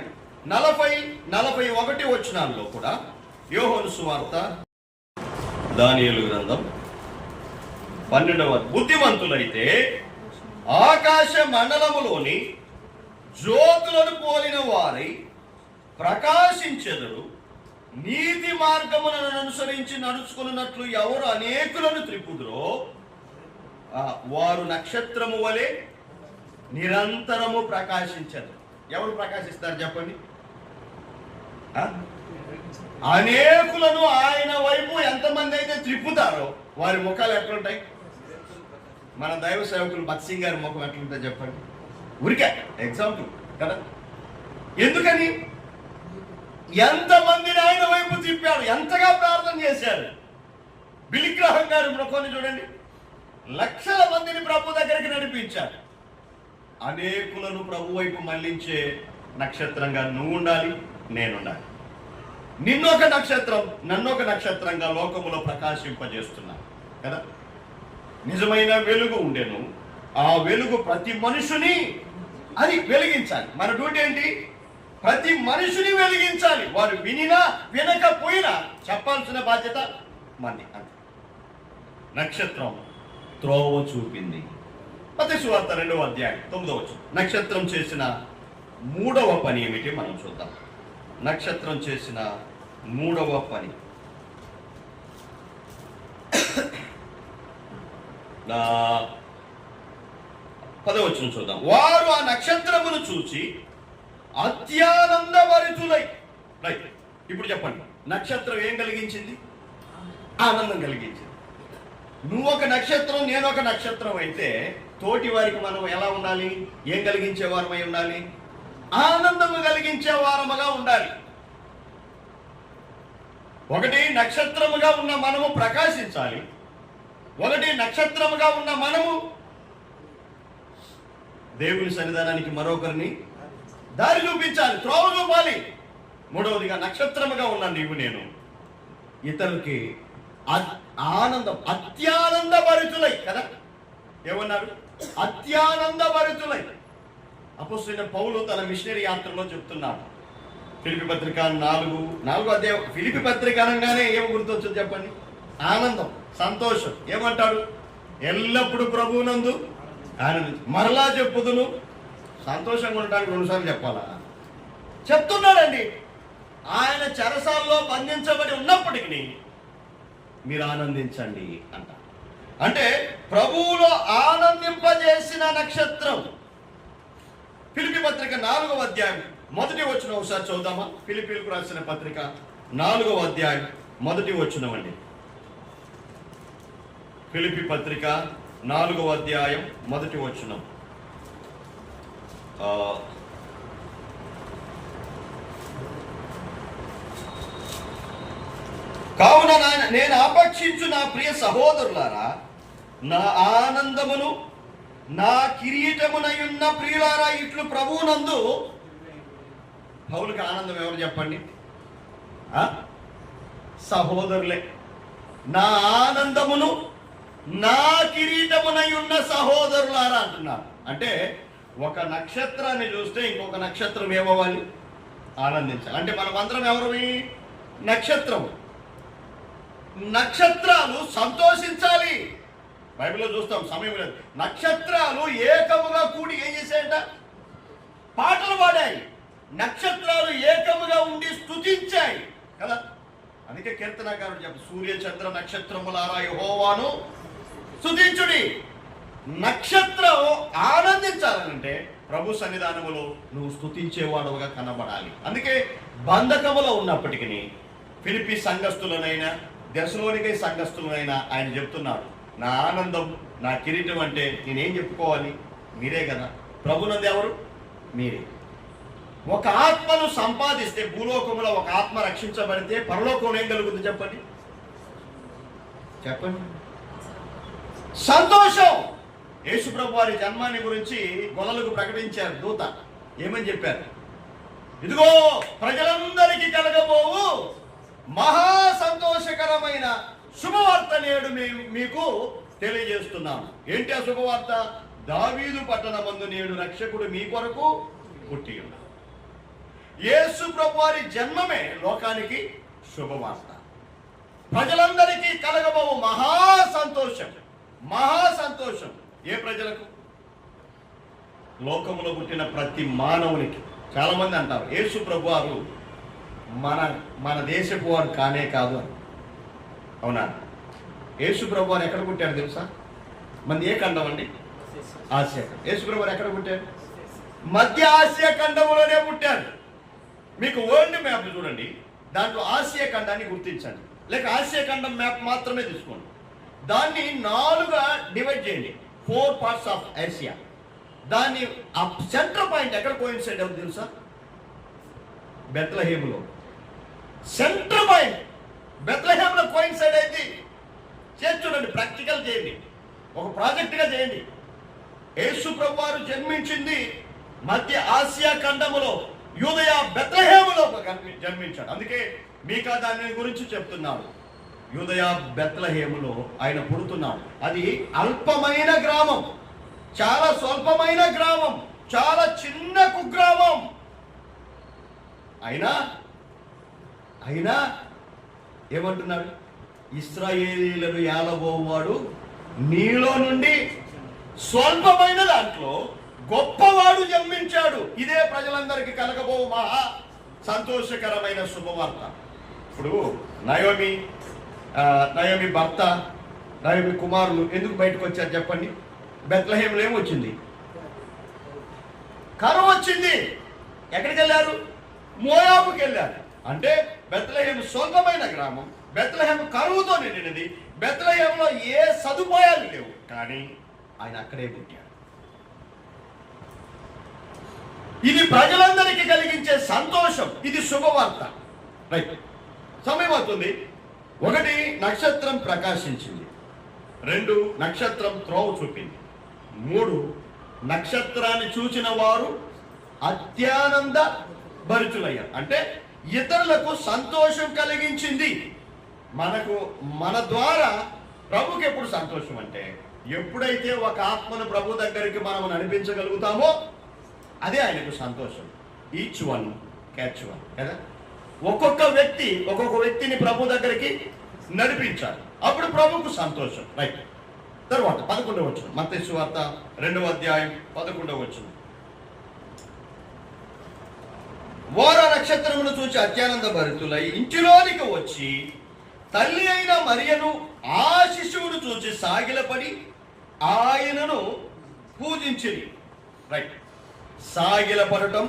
40-41 వచనాల్లో కూడా యోహాను సువార్త, దానియేలు గ్రంథం 12వ, బుద్ధిమంతులైతే ఆకాశ మండలములోని జ్యోతులను పోలిన వారై ప్రకాశించెదరు, నీతి మార్గములను అనుసరించి నడుచుకున్నట్లు ఎవరు అనేకులను త్రిప్పుదురో వారు నక్షత్రము వలె నిరంతరము ప్రకాశించరు. ఎవరు ప్రకాశిస్తారు చెప్పండి? అనేకులను ఆయన వైపు ఎంతమంది అయితే త్రిప్పుతారో వారి ముఖాలు ఎట్లుంటాయి? మన దైవ సేవకులు భక్త్ సింగ్ గారి ముఖం ఎట్లుంటాయి చెప్పండి? ఊరికే ఎగ్జాంపుల్ కదా. ఎందుకని? ఎంతమందిని ఆయన వైపు తిప్పాడు, ఎంతగా ప్రార్థన చేశారు. బిలిగ్రహం గారి ముఖాన్ని చూడండి, లక్షల మందిని ప్రభు దగ్గరికి నడిపించారు. అనేకులను ప్రభు వైపు మళ్లించే నక్షత్రంగా నువ్వు ఉండాలి, నేనుండాలి. నిన్నొక నక్షత్రం, నన్నొక నక్షత్రంగా లోకములో ప్రకాశింపజేస్తున్నా కదా. నిజమైన వెలుగు ఉండేను, ఆ వెలుగు ప్రతి మనుషుని అది వెలిగించాలి. మన డ్యూటీ ఏంటి? ప్రతి మనిషిని వెలిగించాలి. వారు వినినా వినకపోయినా చెప్పాల్సిన బాధ్యత మంది. అంతే. నక్షత్రం త్రోవ చూపింది. మత్తయి సువార్త 2వ అధ్యాయం 9వ వచనం. నక్షత్రం చేసిన 3వ పని ఏమిటి మనం చూద్దాం. నక్షత్రం చేసిన 3వ పని, 10వ వచనం చూద్దాం. వారు ఆ నక్షత్రమును చూచి అత్యానందభరితులై. రైట్. ఇప్పుడు చెప్పండి, నక్షత్రం ఏం కలిగించింది? ఆనందం కలిగించింది. నువ్వు ఒక నక్షత్రం, నేను ఒక నక్షత్రం అయితే తోటి వారికి మనం ఎలా ఉండాలి? ఏం కలిగించే వారమై ఉండాలి? ఆనందము కలిగించే వారముగా ఉండాలి. ఒకటి, నక్షత్రముగా ఉన్న మనము ప్రకాశించాలి. ఒకటి, నక్షత్రముగా ఉన్న మనము దేవుని సన్నిధానానికి మరొకరిని దారి చూపించాలి, త్రోవ చూపాలి. మూడవదిగా, నక్షత్రముగా ఉన్న నీవు నేను ఇతరులకి ఆనందం, అత్యానందభరితులై కదా. ఏమన్నారు? అత్యానందభరితులై. అపోస్తలుడైన పౌలు తన మిషనరీ యాత్రలో చెప్తున్నాడు. ఫిలిప్పీ పత్రిక 4వ అధ్యాయం. ఫిలిప్పీ పత్రిక అనగానే ఏమి గుర్తొచ్చింది చెప్పండి? ఆనందం, సంతోషం. ఏమంటాడు? ఎల్లప్పుడు ప్రభువునందు ఆనందించు. మరలా చెప్పుదును, సంతోషంగా ఉండడానికి రెండుసార్లు చెప్పాలా? చెప్తున్నాడండి. ఆయన చెరసాల్లో బంధించబడి ఉన్నప్పటికీ మీరు ఆనందించండి అంట. అంటే ప్రభువులో ఆనందింపజేసిన నక్షత్రం. ఫిలిప్పీ పత్రిక 4వ అధ్యాయం 1వ వచనం ఒకసారి చదువుదామా? ఫిలిప్పీలకు రాసిన పత్రిక 4వ అధ్యాయం 1వ వచనం అండి. ఫిలిప్పీ పత్రిక 4వ అధ్యాయం 1వ వచనం. కావున నేను ఆపేక్షించు నా ప్రియ సహోదరులారా, నా ఆనందమును నా కిరీటమునయున్న ప్రియులారా, ఇట్లు ప్రభువునందు. పౌలుకి ఆనందం ఎవరు చెప్పండి? సహోదరులే. నా ఆనందమును నా కిరీటమునయున్న సహోదరులారా అంటున్నారు. అంటే ఒక నక్షత్రాన్ని చూస్తే ఇంకొక నక్షత్రం ఏమవ్వాలి? ఆనందించాలి. అంటే మనమందరం ఎవరివి? నక్షత్రము. నక్షత్రాలు సంతోషించాలి. బైబిల్లో చూస్తాం, సమయం లేదు. నక్షత్రాలు ఏకముగా కూడి ఏం చేశాయంట? పాటలు పాడాయి. నక్షత్రాలు ఏకముగా ఉండి స్తుతించాయి కదా. అందుకే కీర్తనకారుడు చెప్పు, సూర్య చంద్ర నక్షత్రములారా యెహోవాను స్తుతించుడి. నక్షత్రం ఆనందించాలంటే ప్రభు సన్నిధానములో నువ్వు స్తుతించేవాడుగా కనబడాలి. అందుకే బంధకములో ఉన్నప్పటికీ ఫిలిప్పీ సంఘస్థులనైనా దెసలోనికై సంఘస్థులనైనా ఆయన చెప్తున్నాడు, నా ఆనందం నా కిరీటం అంటే నేనేం చెప్పుకోవాలి? మీరే కదా. ప్రభునందు ఎవరు? మీరే. ఒక ఆత్మను సంపాదిస్తే, భూలోకంలో ఒక ఆత్మ రక్షించబడితే పరలోకంలో ఏం కలుగుతుంది చెప్పండి? చెప్పండి. సంతోషం. యేసుప్రభు వారి జన్మాన్ని గురించి గొల్లలకు ప్రకటించారు దూత. ఏమని చెప్పారు? ఇదిగో ప్రజలందరికీ కలగబోవు మహా సంతోషకరమైన శుభవార్త నేడు మీకు తెలియజేస్తున్నాము. ఏంటి ఆ శుభవార్త? దావీదు పట్టణమందు నేడు రక్షకుడు మీ కొరకు పుట్టి ఉన్నాడు. యేసు ప్రభు వారి జన్మమే లోకానికి శుభవార్త. ప్రజలందరికీ కలగబోవు మహా సంతోషం. మహా సంతోషం ఏ ప్రజలకు? లోకములో పుట్టిన ప్రతి మానవునికి. చాలా మంది అంటారు యేసు ప్రభు వారు మన దేశపు వారు కానే కాదు అని. అవునా? యేసు ప్రభు వారు ఎక్కడ పుట్టారు తెలుసా? మంది ఏ ఖండం అండి? ఆసియా ఖండం. యేసు ప్రభు వారు ఎక్కడ పుట్టారు? మధ్య ఆసియా ఖండంలోనే పుట్టారు. మీకు వరల్డ్ మ్యాప్ చూడండి, దాంట్లో ఆసియా ఖండాన్ని గుర్తించండి, లేక ఆసియా ఖండం మ్యాప్ మాత్రమే తీసుకోండి. దాన్ని 4గా డివైడ్ చేయండి, 4 పార్ట్స్ ఆఫ్ ఆసియా. దాన్ని సెంటర్ పాయింట్ ఎక్కడ కోయిన్సైడ్ అవుతుంది తెలుసా? బెత్లెహేములో. సెంటర్ పాయింట్ బెత్లెహేములో కోయిన్సైడ్ అయింది. చేసి చూడండి, ప్రాక్టికల్ చేయండి, ఒక ప్రాజెక్టుగా చేయండి. యేసు ప్రభు వారు జన్మించింది మధ్య ఆసియా ఖండములో, యూదయ బెత్లెహేములో జన్మించాడు. అందుకే మీకా దాని గురించి చెప్తున్నాడు. యూదయ బెత్లెహేములో ఆయన పుడుతున్నాడు. అది అల్పమైన గ్రామం, చాలా స్వల్పమైన గ్రామం, చాలా చిన్న కుగ్రామం. అయినా ఏమంటున్నాడు? ఇశ్రాయేలీయులను ఏలబోవాడు నీలో నుండి స్వల్పమైన దాంట్లో గొప్పవాడు జన్మించాడు. ఇదే ప్రజలందరికీ కలగబో మహా సంతోషకరమైన శుభవార్త. ఇప్పుడు నయోమి భర్త, నయోమి కుమారులు ఎందుకు బయటకు వచ్చారు చెప్పండి? బెత్లెహేములో ఏమొచ్చింది? కరువు వచ్చింది. ఎక్కడికి వెళ్ళారు? మోయాబుకి వెళ్ళారు. అంటే బెత్లెహేము స్వల్పమైన గ్రామం, బెత్లెహేము కరువుతో నిండినది, బెత్లెహేములో ఏ సదుపాయాలు లేవు, కానీ ఆయన అక్కడే పుట్టాడు. ఇది ప్రజలందరికీ కలిగించే సంతోషం. ఇది శుభవార్త. రైట్. సమయం అవుతుంది. 1 నక్షత్రం ప్రకాశించింది, 2 నక్షత్రం త్రోవ చూపింది, 3 నక్షత్రాన్ని చూచిన వారు అత్యానంద భరితులయ్యారు. అంటే ఇతరులకు సంతోషం కలిగించింది. మన ద్వారా ప్రభుకి ఎప్పుడు సంతోషం అంటే, ఎప్పుడైతే ఒక ఆత్మను ప్రభు దగ్గరికి మనం నడిపించగలుగుతామో అదే ఆయనకు సంతోషం. ఈచ్ వన్ క్యాచ్ వన్ కదా. ఒక్కొక్క వ్యక్తిని ప్రభు దగ్గరికి నడిపించాలి, అప్పుడు ప్రభుకు సంతోషం. రైట్. తర్వాత 11వ వచనం, మత్తయి సువార్త 2వ అధ్యాయం 11వ వచనం. వారు ఆ నక్షత్రమును చూచి అత్యానంద భరితులై ఇంటిలోనికి వచ్చి తల్లి అయిన మరియను ఆ శిశువును చూచి సాగిలపడి ఆయనను పూజించిరి. రైట్, సాగిలపడటం,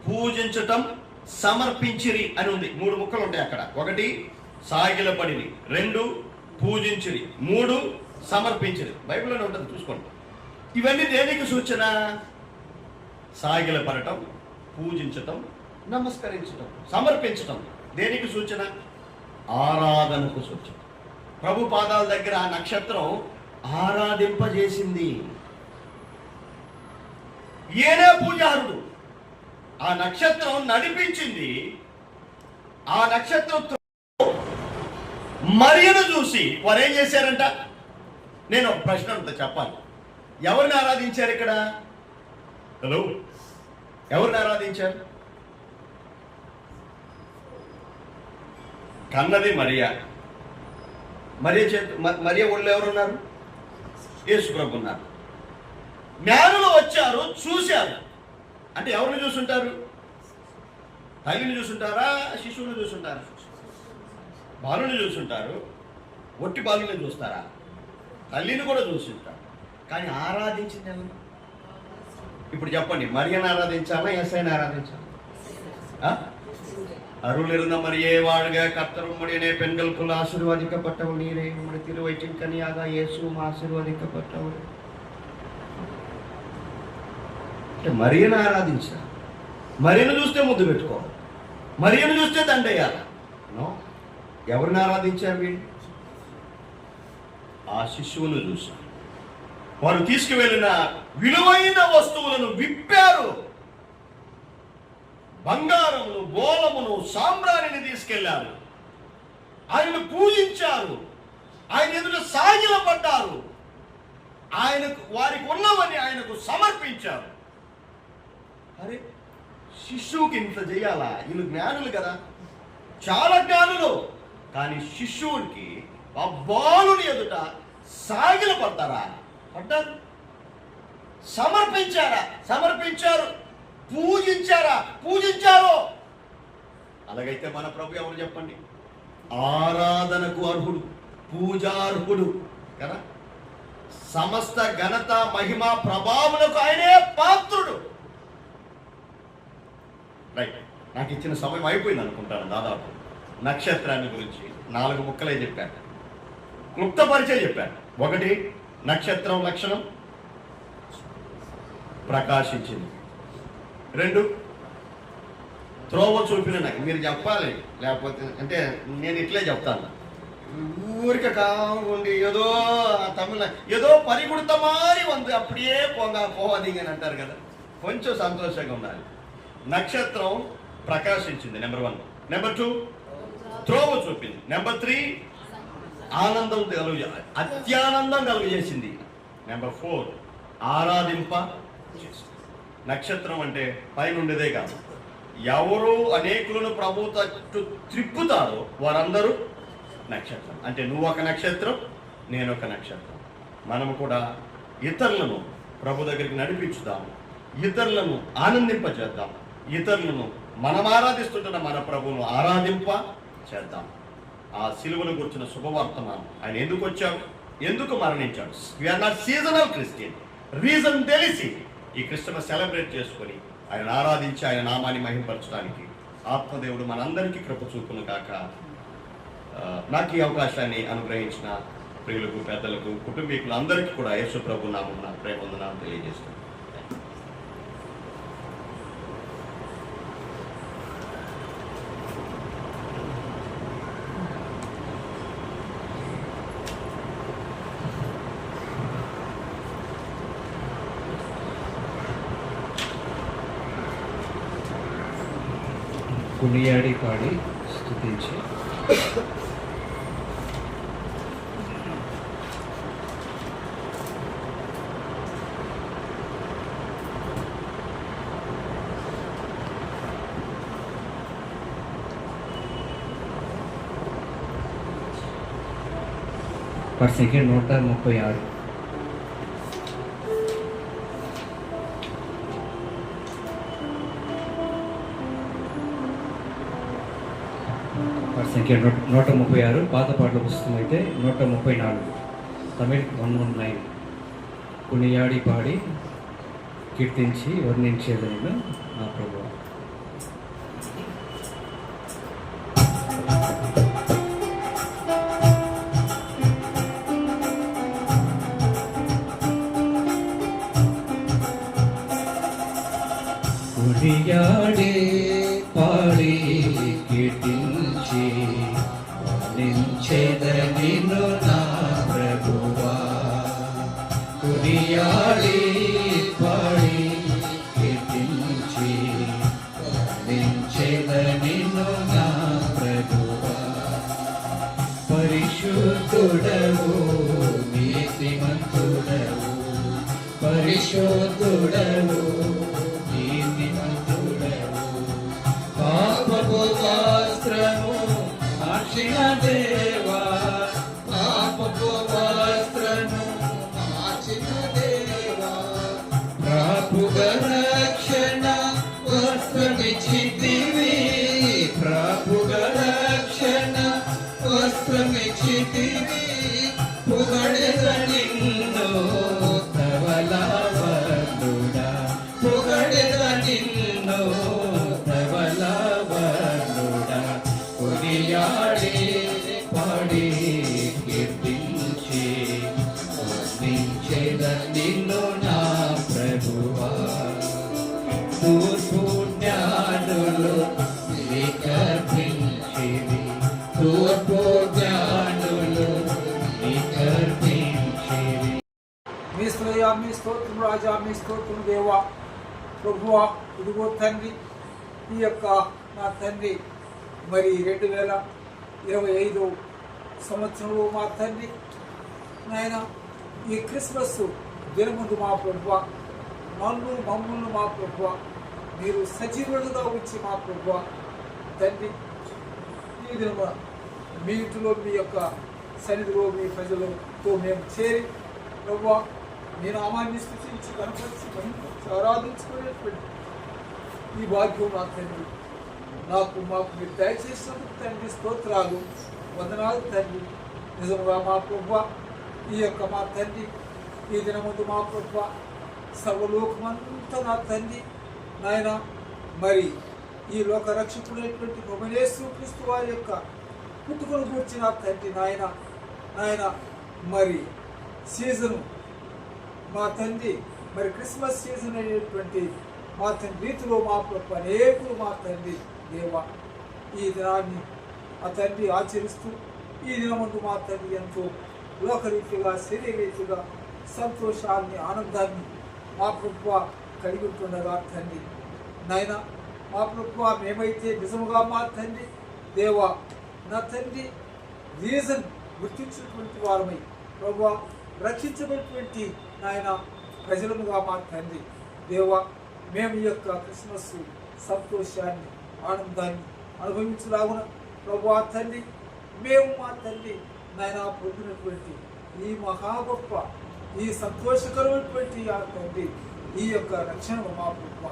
పూజించటం, సమర్పించిరి అని ఉంది. 3 ముక్కలు ఉంటాయి అక్కడ. 1 సాగిలపడిరి, 2 పూజించిరి, 3 సమర్పించిరి. బైబిల్లోనే ఉంటుంది, చూసుకోండి. ఇవన్నీ దేనికి సూచన? సాగిలపడటం, పూజించటం, నమస్కరించటం, సమర్పించటం దేనికి సూచన? ఆరాధనకు సూచన. ప్రభు పాదాల దగ్గర ఆ నక్షత్రం ఆరాధింపజేసింది. ఈయనే పూజారుడు. ఆ నక్షత్రం నడిపించింది. ఆ నక్షత్రం మరియను చూసి వారు ఏం చేశారంట? నేను ఒక ప్రశ్న అంత చెప్పాలి. ఎవరిని ఆరాధించారు ఇక్కడ? హలో, ఎవరిని ఆరాధించారు? కన్నది మరియా. మరియ ఒళ్ళు ఎవరున్నారు? యేసు ప్రభు ఉన్నారు. జ్ఞానులు వచ్చారు, చూశారు. అంటే ఎవరిని చూసుంటారు? తల్లిని చూసుంటారా? శిశువుని చూసుంటారా? బాలుని చూసుంటారు. ఒట్టి బాలుని చూస్తారా? తల్లిని కూడా చూసుంటారు. కానీ ఆరాధించింది ఎవరు? ఇప్పుడు చెప్పండి, మరియను ఆరాధించాలా, యేసయ్యను ఆరాధించాలా? அருள் இருந்த மரியே வாழ்க, கர்த்தர் உம்முடையனே, பெண்களுக்குள் ஆசீர்வதிக்கப்பட்டவள் நீரே, உம்முடைய திருவயிற்றின் கனியாக இயேசுவும் ఆశీర్వదించబడ్డవాడు. మరియను ఆరాధించా. మరియను చూస్తే ముద్దు పెట్టుకోవాలి, మరియను చూస్తే దండయ్యాలి. ఎవరిని ఆరాధించారు వీళ్ళు? ఆ శిశువును చూశారు. వారు తీసుకువెళ్ళిన విలువైన వస్తువులను విప్పారు. బంగారమును, బోలమును, సాంబ్రాణిని తీసుకెళ్లారు. ఆయనను పూజించారు. ఆయన ఎదుట సాగిలపడ్డారు. ఆయనకు వారికి ఉన్నవని ఆయనకు సమర్పించారు. అరే, శిశువుకి ఇంత చేయాలా? వీళ్ళు జ్ఞానులు కదా, చాలా జ్ఞానులు. కానీ శిశువునికి, ఆ బాలుని ఎదుట సాగిలపడ్డారా? పడ్డారు. సమర్పించారా? సమర్పించారు. పూజించారా? పూజించారు. అలాగైతే మన ప్రభు ఎవరు చెప్పండి? ఆరాధనకు అర్హుడు, పూజార్హుడు కదా. సమస్త ఘనత, మహిమ, ప్రభావములకు ఆయనే పాత్రుడు. రైట్, నాకు ఇచ్చిన సమయం అయిపోయింది అనుకుంటాను దాదాపు. నక్షత్రాన్ని గురించి 4 ముక్కలే చెప్పాను, క్లుప్త పరిచయం చెప్పాను. 1, నక్షత్రం లక్షణం ప్రకాశించింది. 2, త్రోవ చూపిన. మీరు చెప్పాలి, లేకపోతే అంటే నేను ఇట్లే చెప్తాను. ఊరిక కావుండి ఏదో తమిళ ఏదో పరిగుడత మారి ఉంది, అప్పుడే పోవదింగ్ అని అంటారు కదా. కొంచెం సంతోషంగా ఉండాలి. నక్షత్రం ప్రకాశించింది, నెంబర్ 1. నెంబర్ 2, త్రోవ చూపింది. నెంబర్ 3, ఆనందం అత్యానందం కలుగజేసింది. నెంబర్ 4, ఆరాధింప చేసింది. నక్షత్రం అంటే పైనుండేదే కాదు, ఎవరు అనేకులను ప్రభు తట్టు త్రిప్పుతారో వారందరూ నక్షత్రం. అంటే నువ్వు ఒక నక్షత్రం, నేను ఒక నక్షత్రం. మనము కూడా ఇతరులను ప్రభు దగ్గరికి నడిపించుదాము, ఇతరులను ఆనందింపజేద్దాం, ఇతరులను మనం ఆరాధిస్తుంటున్న మన ప్రభువును ఆరాధింప చేద్దాం. ఆ సిలువను గుర్చిన శుభవర్తమానం, ఆయన ఎందుకు వచ్చాడు, ఎందుకు మరణించాడు. We're not seasonal Christian. Reason తెలిసి ఈ క్రిస్టమస్ సెలబ్రేట్ చేసుకొని ఆయన ఆరాధించి ఆయన నామాన్ని మహింపరచడానికి ఆత్మదేవుడు మనందరికీ కృప చూపును కాక. నాకు ఈ అవకాశాన్ని అనుగ్రహించిన ప్రియులకు, పెద్దలకు, కుటుంబీకులు అందరికీ కూడా యేసు ప్రభు నామమున ప్రేమవందనాలు తెలియజేస్తాను. కొనియాడి పాడి స్తుతించి సంఖ్య 136. సంఖ్య 136. పాత పాటల పుస్తకం అయితే 134. తమిళ్ 119. కొనియాడి పాడి కీర్తించి వర్ణించేదను నా ప్రభువా. కొనియాడి పాడి కీర్తించి వర్ణించేదను నా ప్రభువా. కొనియాడి పాడి కీర్తించి వర్ణించేదను నా ప్రభువా. పరిశుద్ధుడవు నీతిమంతుడవు, పరిశుద్ధుడవు నీతిమంతుడవు, పాపపు వస్త్రము మార్చిన దేవా, పాపపు వస్త్రము మార్చిన దేవా, ప్రభుగ రక్షణ వస్త్రమిచ్చితివి, ప్రభుగ రక్షణ వస్త్రమిచ్చితివి, పొగడెద నిన్ను ధవలవర్ణుడా, పొగడెద నిన్ను ధవలవర్ణుడా. కొనియాడి పాడి కీర్తించి వర్ణించెద నిన్ను నా ప్రభువా. తూర్పు జ్ఞానులు వికర్పించిరి, తూర్పు జ్ఞానులు వికర్పించిరి. మీ స్తోత్రయా, మీ స్తోత్రం రాజా, మీ స్తోత్రం దేవా. ప్రభువా, ఇదిగో తండ్రి, ఈ యొక్క నా తండ్రి మరి 2025 సంవత్సరంలో మా తండ్రి నాయన ఈ క్రిస్మస్ దినముందు మా ప్రభువా, మమ్మల్ని మా ప్రభువా మీరు సజీవులుగా వచ్చి మా ప్రభువా తండ్రి ఈ దినము మీ ఇంటిలో మీ యొక్క సన్నిధిలో మీ ప్రజలతో మేము చేరి ప్రభువా మీ నామాన్ని స్తుతించి కనపరిచి ఆరాధించుకునేటువంటి ఈ భాగ్యం నా తండ్రి మాకు మీరు దయచేసినందుకు తండ్రి స్తోత్రాలు, వందనాలు తండ్రి. నిజంగా మా ప్రభువా ఈ యొక్క మా తండ్రి ఈ దినముందు మా ప్రభువా సర్వలోకమంతా నా తండ్రి నాయన మరి ఈ లోక రక్షకుడైనటువంటి ప్రభువైన యేసుక్రీస్తు వారి యొక్క పుట్టుకను గురించి నా తండ్రి నాయన మరి సీజను మా తండ్రి మరి క్రిస్మస్ సీజన్ అనేటువంటి మా తండ్రి రీతిలో మా ప్రభు అనేకులు మా తండ్రి దేవా ఈ దినాన్ని మా తండ్రి ఆచరిస్తూ ఈ దినమందు మా తండ్రి ఎంతో లోకరీతిగా శరీరీతిగా సంతోషాన్ని ఆనందాన్ని మా ప్రభువ కలిగి ఉంటుండగా తండ్రి నాయన మా ప్రభువ మేమైతే నిజముగా మా తండ్రి దేవా నా తండ్రి రీజన్ గుర్తించినటువంటి వారమై ప్రభువ రక్షించబడినటువంటి నాయన ప్రజలముగా మా తండ్రి దేవా మేము ఈ యొక్క క్రిస్మస్ సంతోషాన్ని ఆనందాన్ని అనుభవించలాగున ప్రభువా తండ్రి మేము మా తండ్రి నాయన పొందినటువంటి ఈ మహా గొప్ప ఈ సంతోషకరమైనటువంటి ఆ తండ్రి ఈ యొక్క రక్షణ మా గొప్ప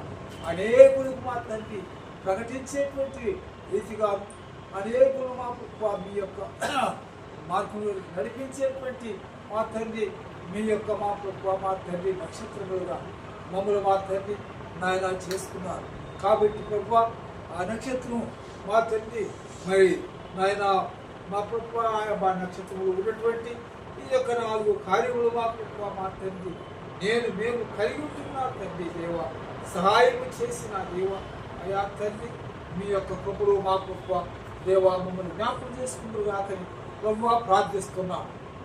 అనేకులకు మా తండ్రి ప్రకటించేటువంటి రీతిగా అనేకులు మా గొప్ప మీ యొక్క మార్పులు నడిపించేటువంటి మా తండ్రి మీ యొక్క మా గొప్ప మా తండ్రి నక్షత్రములుగా మమ్మల్ని మా తండ్రి నాయన చేసుకున్నారు కాబట్టి ప్రభు ఆ నక్షత్రం మా తండ్రి మరి నాయన మా ప్రభు మా నక్షత్రములు ఉన్నటువంటి ఈ యొక్క 4 కార్యములు మా ప్రభు మా తండ్రి మేము కలిగి ఉంటున్నా తండ్రి దేవ సహాయం చేసిన దేవ అయా తండ్రి మీ యొక్క కృపలు మా ప్రభు దేవ మమ్మల్ని జ్ఞాపకం చేసుకుంటూ కాకని ప్రభు ప్రార్థిస్తున్నాం.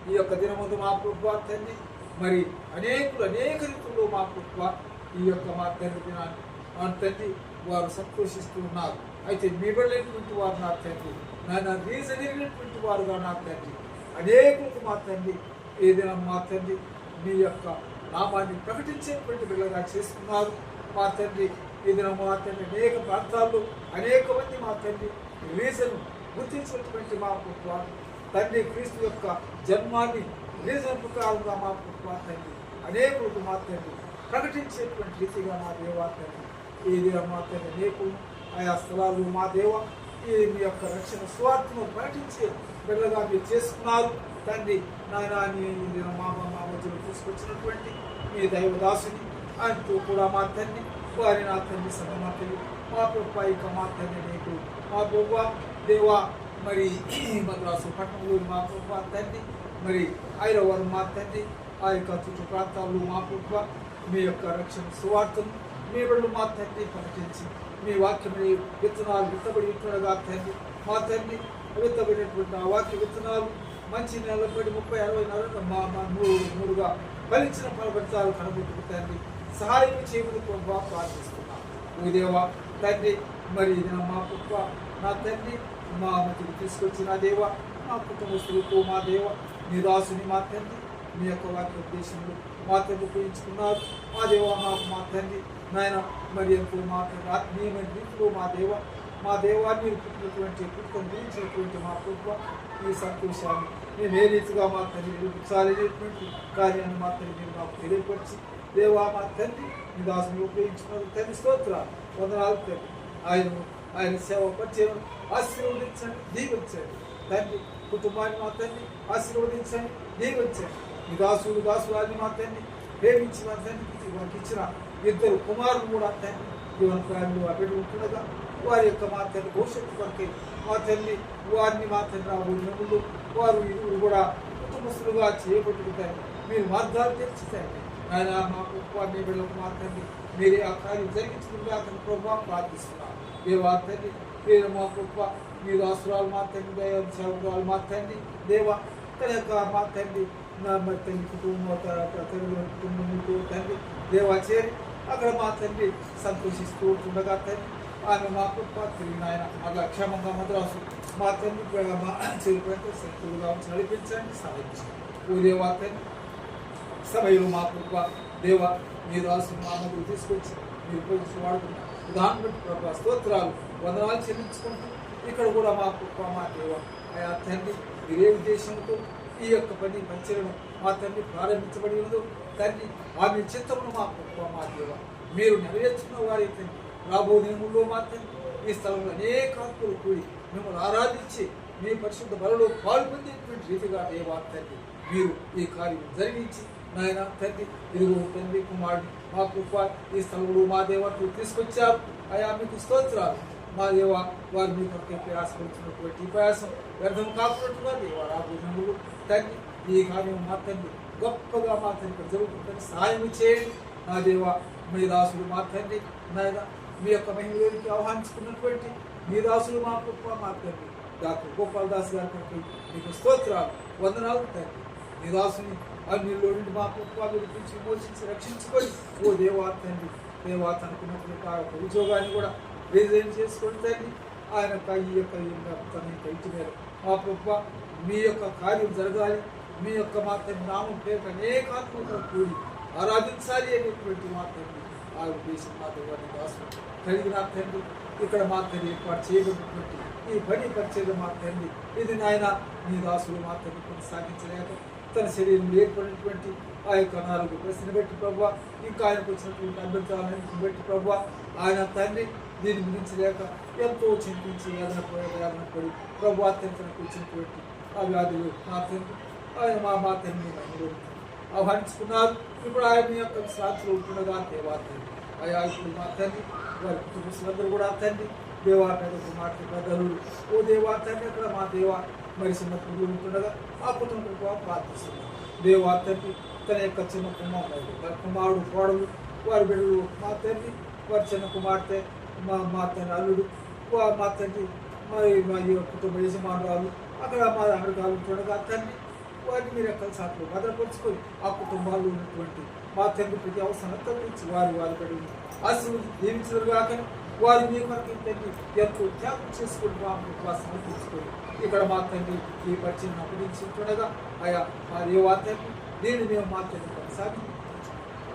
ఈ యొక్క దినముందు మా ప్రభు తండ్రి మరి అనేక రీతుల్లో మా ప్రభు ఈ యొక్క మా తండ్రి దినాన్ని మా తండ్రి వారు సంతోషిస్తూ ఉన్నారు. అయితే మీ వెళ్ళేటువంటి వారు నా తండ్రి నాయన రీజనైనటువంటి వారుగా నా తండ్రి అనేకులకు మా తండ్రి ఈ దినం మా తండ్రి మీ యొక్క నామాన్ని ప్రకటించేటువంటి బిడ్డగా చేసుకున్నారు. మా తండ్రి ఈ దినం మా తండ్రి అనేక ప్రాంతాల్లో అనేక మంది మా తండ్రి రీజన్ గుర్తించినటువంటి మా తండ్రి క్రీస్తు యొక్క జన్మాన్ని రీజన్ ప్రకారంగా మా ప్రభు తండ్రి అనేకులకు మా తండ్రి ప్రకటించేటువంటి రీతిగా మా దేవా తండ్రి ఈ మా తండ్రి అనేకులు ఆయా స్థలాలు మా దేవ ఈ మీ యొక్క రక్షణ స్వార్థను ప్రకటించే బిడ్డగా మీరు చేసుకున్నారు తండ్రి నాయన మా మధ్యలో తీసుకొచ్చినటువంటి మీ దైవదాసుని ఆయనతో కూడా మా తండ్రి వారి నా తండ్రి సభ మా తండ్రి మా ప్రభు ఇక మా తండ్రి నీకు మా ప్రభు దేవా మరి మద్రాసు పట్టణంలో మా ప్రభు తండ్రి మరి ఐరవరం మా తండ్రి ఆ యొక్క చుట్టూ ప్రాంతాల్లో మా ప్రభు మీ యొక్క రక్షణ సువార్తను మీ బిడ్డలు మా తండ్రి ప్రకటించి మీ వాక్యమని విత్తనాలు విత్తబడి విత్తనగా తండ్రి మా తండ్రి విత్తబడినటువంటి ఆ వాక్య విత్తనాలు మంచి నెలబడి 30, 60 మా మూడుగా ఫలించిన ఫలఫలితాలు కనబెట్టుకు తండ్రి సహాయం చేయమని ప్రభావ ప్రార్థిస్తున్నాను ఓ దేవా తండ్రి మరి మా పుప్ప నా తండ్రి మా మధ్యకు తీసుకొచ్చిన దేవ మా కుటుంబస్తులకు మా దేవ మీ దాసుని మా తండ్రి మీ యొక్క వాక్య ఉద్దేశంలో మా తండ్రి ఉపయోగించుకున్నారు మా దేవ మా తండ్రి నాయన మరి ఎంతో మా తండ్రి ఆత్మీయమైన రీతిలో మా దేవాన్ని పుట్టినటువంటి పుట్టుకొని గురించినటువంటి మా ప్రభువ ఈ సంతోషాన్ని మేము ఏ రీతిగా మా తండ్రి నిరూపించాలనేటువంటి కార్యాన్ని మా తండ్రి మీరు మాకు తెలియపరిచి దేవా మా తండ్రి మీ దాసుని ఉపయోగించుకున్నారు తండ్రి స్తోత్రాలు వందనాలు తండ్రి ఆయన సేవ పరిచయం ఆశీర్వదించండి దీవించండి తండ్రి కుటుంబాన్ని మా తండ్రి ఆశీర్వదించండి దీవించండి మీ దాసురాన్ని మా తండ్రి ప్రేమించి మా తండ్రికి వారికి ఇచ్చిన 2 కుమారులు కూడా తండ్రి జీవన ప్రాయంలో అబిడ్డ ఉంటుండగా వారి యొక్క మా తండ్రి భవిష్యత్తు కొరకే మా తండ్రి వారిని మా తండ్రి రాబోయే వారు ఇరువురు కూడా కుటుంబస్తులుగా చేయబట్టుకుంటారు మీరు మార్గాలు తెచ్చుతారు ఆయన మా వారిని బిడ్డలకు మా తండ్రి మీరే ఆ కార్యం జరిగించుకుంటే అతని ప్రభావం ప్రార్థిస్తున్నారు దేవా తండ్రి మీరు మా గొప్ప మీ దాసురాలు మా తండ్రి దైవ సేవకురాలు మా తండ్రి దేవ తన యొక్క మా తండ్రి నా మరి తండ్రి కుటుంబంతో తండ్రి దేవా చేరి అక్కడ మా తండ్రి సంతోషిస్తూ ఉంటుండగా తండ్రి ఆమె మా గొప్ప తిరిగిన ఆయన అలా క్షేమంగా మద్రాసు మా తండ్రి మా చేరుకుంటే శక్తులుగా నడిపించండి సాధించండి ఓ దేవా తండ్రి సభలో మా గొప్ప దేవ మీ దాసు మా మధ్య తీసుకొచ్చి మీరు ఉపయోగించి వాడుతున్నారు దాన్ని బట్టి ప్రభావ స్తోత్రాలు వందనాలు చెల్లించుకుంటూ ఇక్కడ కూడా మా గొప్ప మా దేవ ఆయా తండ్రి మీరే ఉద్దేశంతో ఈ యొక్క పని పంచడం మా తండ్రి ప్రారంభించబడి ఉన్నదో తండ్రి ఆమె చిత్తమును మా గొప్ప మా దేవ మీరు నెరవేర్చుకున్న వారి తండ్రి రాబో దినముల్లో మా తండ్రి ఈ స్థలంలో అనేక ఆత్మలు కూడి మిమ్మల్ని ఆరాధించి మీ పరిశుద్ధ బలలో పాల్పొందేటువంటి రీతిగా దేవా తండ్రి మీరు ఈ కార్యం జరిగించి నాయన తండ్రి ఇరుగు తండ్రి కుమారుడు మా కృప ఈ స్థలంలో మా దేవతలు తీసుకొచ్చారు అయా మీకు స్తోత్రాలు మా దేవ వారు మీ కొరకే ప్రయాసపడుతున్నటువంటి ప్రయాసం వ్యర్థం కాకున్నట్టుగా దేవ రాబోతున్నప్పుడు తండ్రి ఈ కార్యం మా తండ్రి గొప్పగా మా తండ్రి జరుగుతుందని సహాయం చేయండి నా దేవ మీ దాసులు మా తండ్రి నాయన మీ యొక్క మహిళలోకి ఆహ్వానించుకున్నటువంటి మీ దాసులు మా కృప మా తండ్రి డాక్టర్ గోపాల్ దాస్ గారి కొరకు మీకు స్తోత్రాలు వందనాలు తండ్రి మీ దాసుని అన్నిలో నుండి మా కృప విడిపించి విమోచించి రక్షించుకొని ఓ దేవా తండ్రి దేవా తనకున్నటువంటి ఆ యొక్క ఉద్యోగాన్ని కూడా రిజైన్ చేసుకొని తండ్రి ఆయన ఈ యొక్క తన యొక్క ఇంటి మీద మా కృప మీ యొక్క కార్యం జరగాలి మీ యొక్క మా తండ్రి నామం పేరు అనేక ఆత్మతో కూడి ఆరాధించాలి అనేటువంటి మా తండ్రి ఆ ఉద్దేశం మా దేవాన్ని దాసు కలిగిన తండ్రి ఇక్కడ మా తండ్రి ఏర్పాటు చేయబడినటువంటి ఈ పని పరిచయం మా తండ్రి ఇది నాయన మీ దాసులు మా తండ్రి కొనసాగించలేక తన శరీరం ఏర్పడినటువంటి ఆ యొక్క 4 ప్రశ్నలు బట్టి ప్రభావ ఇంకా ఆయనకు వచ్చినటువంటి అభ్యంతరాలను బట్టి ప్రభావ ఆయన తండ్రి దీని గురించి లేక ఎంతో చింతించి వేదన పడి ప్రభావ తనకు వచ్చినటువంటి ఆ వ్యాధులు మా తండ్రి ఆయన మా తండ్రి మహిళలు ఆహ్వానించుకున్నారు ఇప్పుడు ఆయన యొక్క శాంతిలో ఉంటుండగా దేవా తండ్రి ఆయా ఇప్పుడు మా తండ్రి వారి కుటుంబస్తులందరూ కూడా తండ్రి దేవా మీద కుమార్తె పెద్దలు ఓ దేవా తండ్రి అక్కడ మా దేవా మరి చిన్న పురుగు ఉంటుండగా ఆ కుటుంబం ప్రార్థిస్తున్నారు దేవా తండ్రి తన యొక్క చిన్న కుమారుడు కోడలు వారి బిడ్డలు మా తండ్రి వారి చిన్న కుమార్తె మా తండ్రి అల్లుడు మా తండ్రి మా ఈ కుటుంబ యజమానురాలు అక్కడ మా అమెరికాలు ఉంటుండగా తండ్రి వారిని మీరు ఎక్కడ సాట్లు భద్రపరుచుకొని ఆ కుటుంబాల్లో ఉన్నటువంటి మా తండ్రి ప్రతి అవసరం గురించి వారి బిడ్డలు ఆశీర్వదించి దీవించరు కాక వారు మీ కొరకు తండ్రి ఎంతో త్యాగం చేసుకుని మా సమర్పించుకొని ఇక్కడ మా తండ్రి ఈ పరిచయం అప్పగించుంటుండగా ఆయా మా దేవా తండ్రి దీన్ని మేము మా తండ్రి కొనసాగి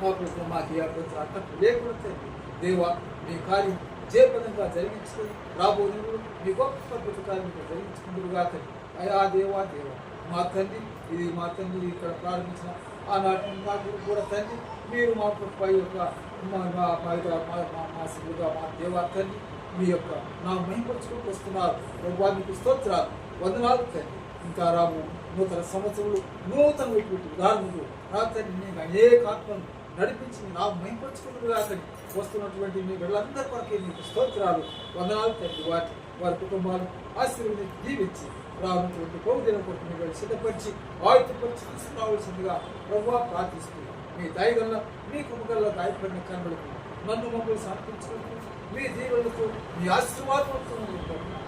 మా ప్రభుత్వం మాకు ఏ అభ్యంతరం అట్టకు లేకుండా తండ్రి దేవా మీ కార్యం జయపదంగా జరిగించుకొని రాబోయే మీ గొప్ప అద్భుత కార్యం జరిగించుకుందరు కాక అయా దేవా మా తండ్రి ఇది మా తండ్రి ఇక్కడ ప్రారంభించిన ఆనాటి మాకు కూడా తండ్రి మీరు మాకు పై యొక్క మాసిలుగా మా దేవా తండ్రి మీ యొక్క నా మహిమపరుచుకుంటూ వస్తున్నారు ప్రభు మీకు స్తోత్రాలు వందనాలు తండ్రి ఇంకా రాము నూతన సంవత్సరంలో నూతన ఉదాహరణలు నా తండ్రి నేను అనేక ఆత్మను నడిపించి నా మహిమపరుచుకుంటుగా తండ్రి వస్తున్నటువంటి మీ బిడ్డలందరి కొరకే మీకు స్తోత్రాలు వందనాలు తండ్రి వారి కుటుంబాలు ఆశీర్వదించి దీవించి రానున్నటువంటి పౌదిన కొరకు మీరు సిద్ధపరిచి ఆయుధపరిచి తీసుకురావాల్సిందిగా ప్రభు ప్రార్థిస్తూ మీ దయగల్ల మీ కృపగల్ల గాయపడిన కన్నులకు నన్ను మమ్మల్ని సమర్పించుకుంటూ మీ దీవులతో మీ ఆశీర్వాదంతో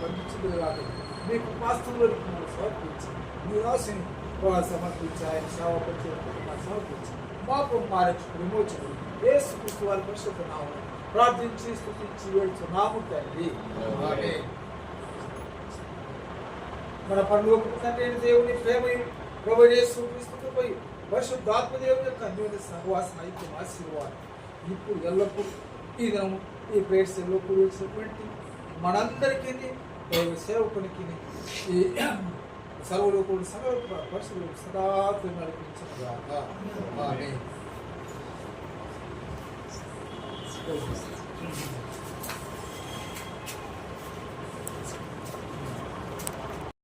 పంపించింది కాదు మీ కృపాస్తులకు మమ్మల్ని సమర్పించి మీ ఆశని సమర్పించి ఆయన సేవ పరిచయం సమర్పించి మాకు మా రక్షకుడు విమోచకుడు యేసుక్రీస్తు వారి పరిశుద్ధ నామమున ప్రార్థించి స్తుతించి వేడుచున్నాము తండ్రి ఆమేన్. మన పరలోకపు తండ్రి అయిన దేవుని ప్రేమయు ప్రభువైన యేసుక్రీస్తుపై పరిశుద్ధాత్మ దేవుని యొక్క అన్యోన్య సహవాసం ఐక్యం ఆశీర్వాదం ఇప్పుడు ఎల్లప్పుడూ ఈ దినము ఈ ప్రేయర్స్లో కూడినటువంటి మనందరికీ దైవ సేవకునికి ఈ సర్వలోకుడు సకల పరిశుద్ధులు సదా నడిపించుగాక ఆమేన్.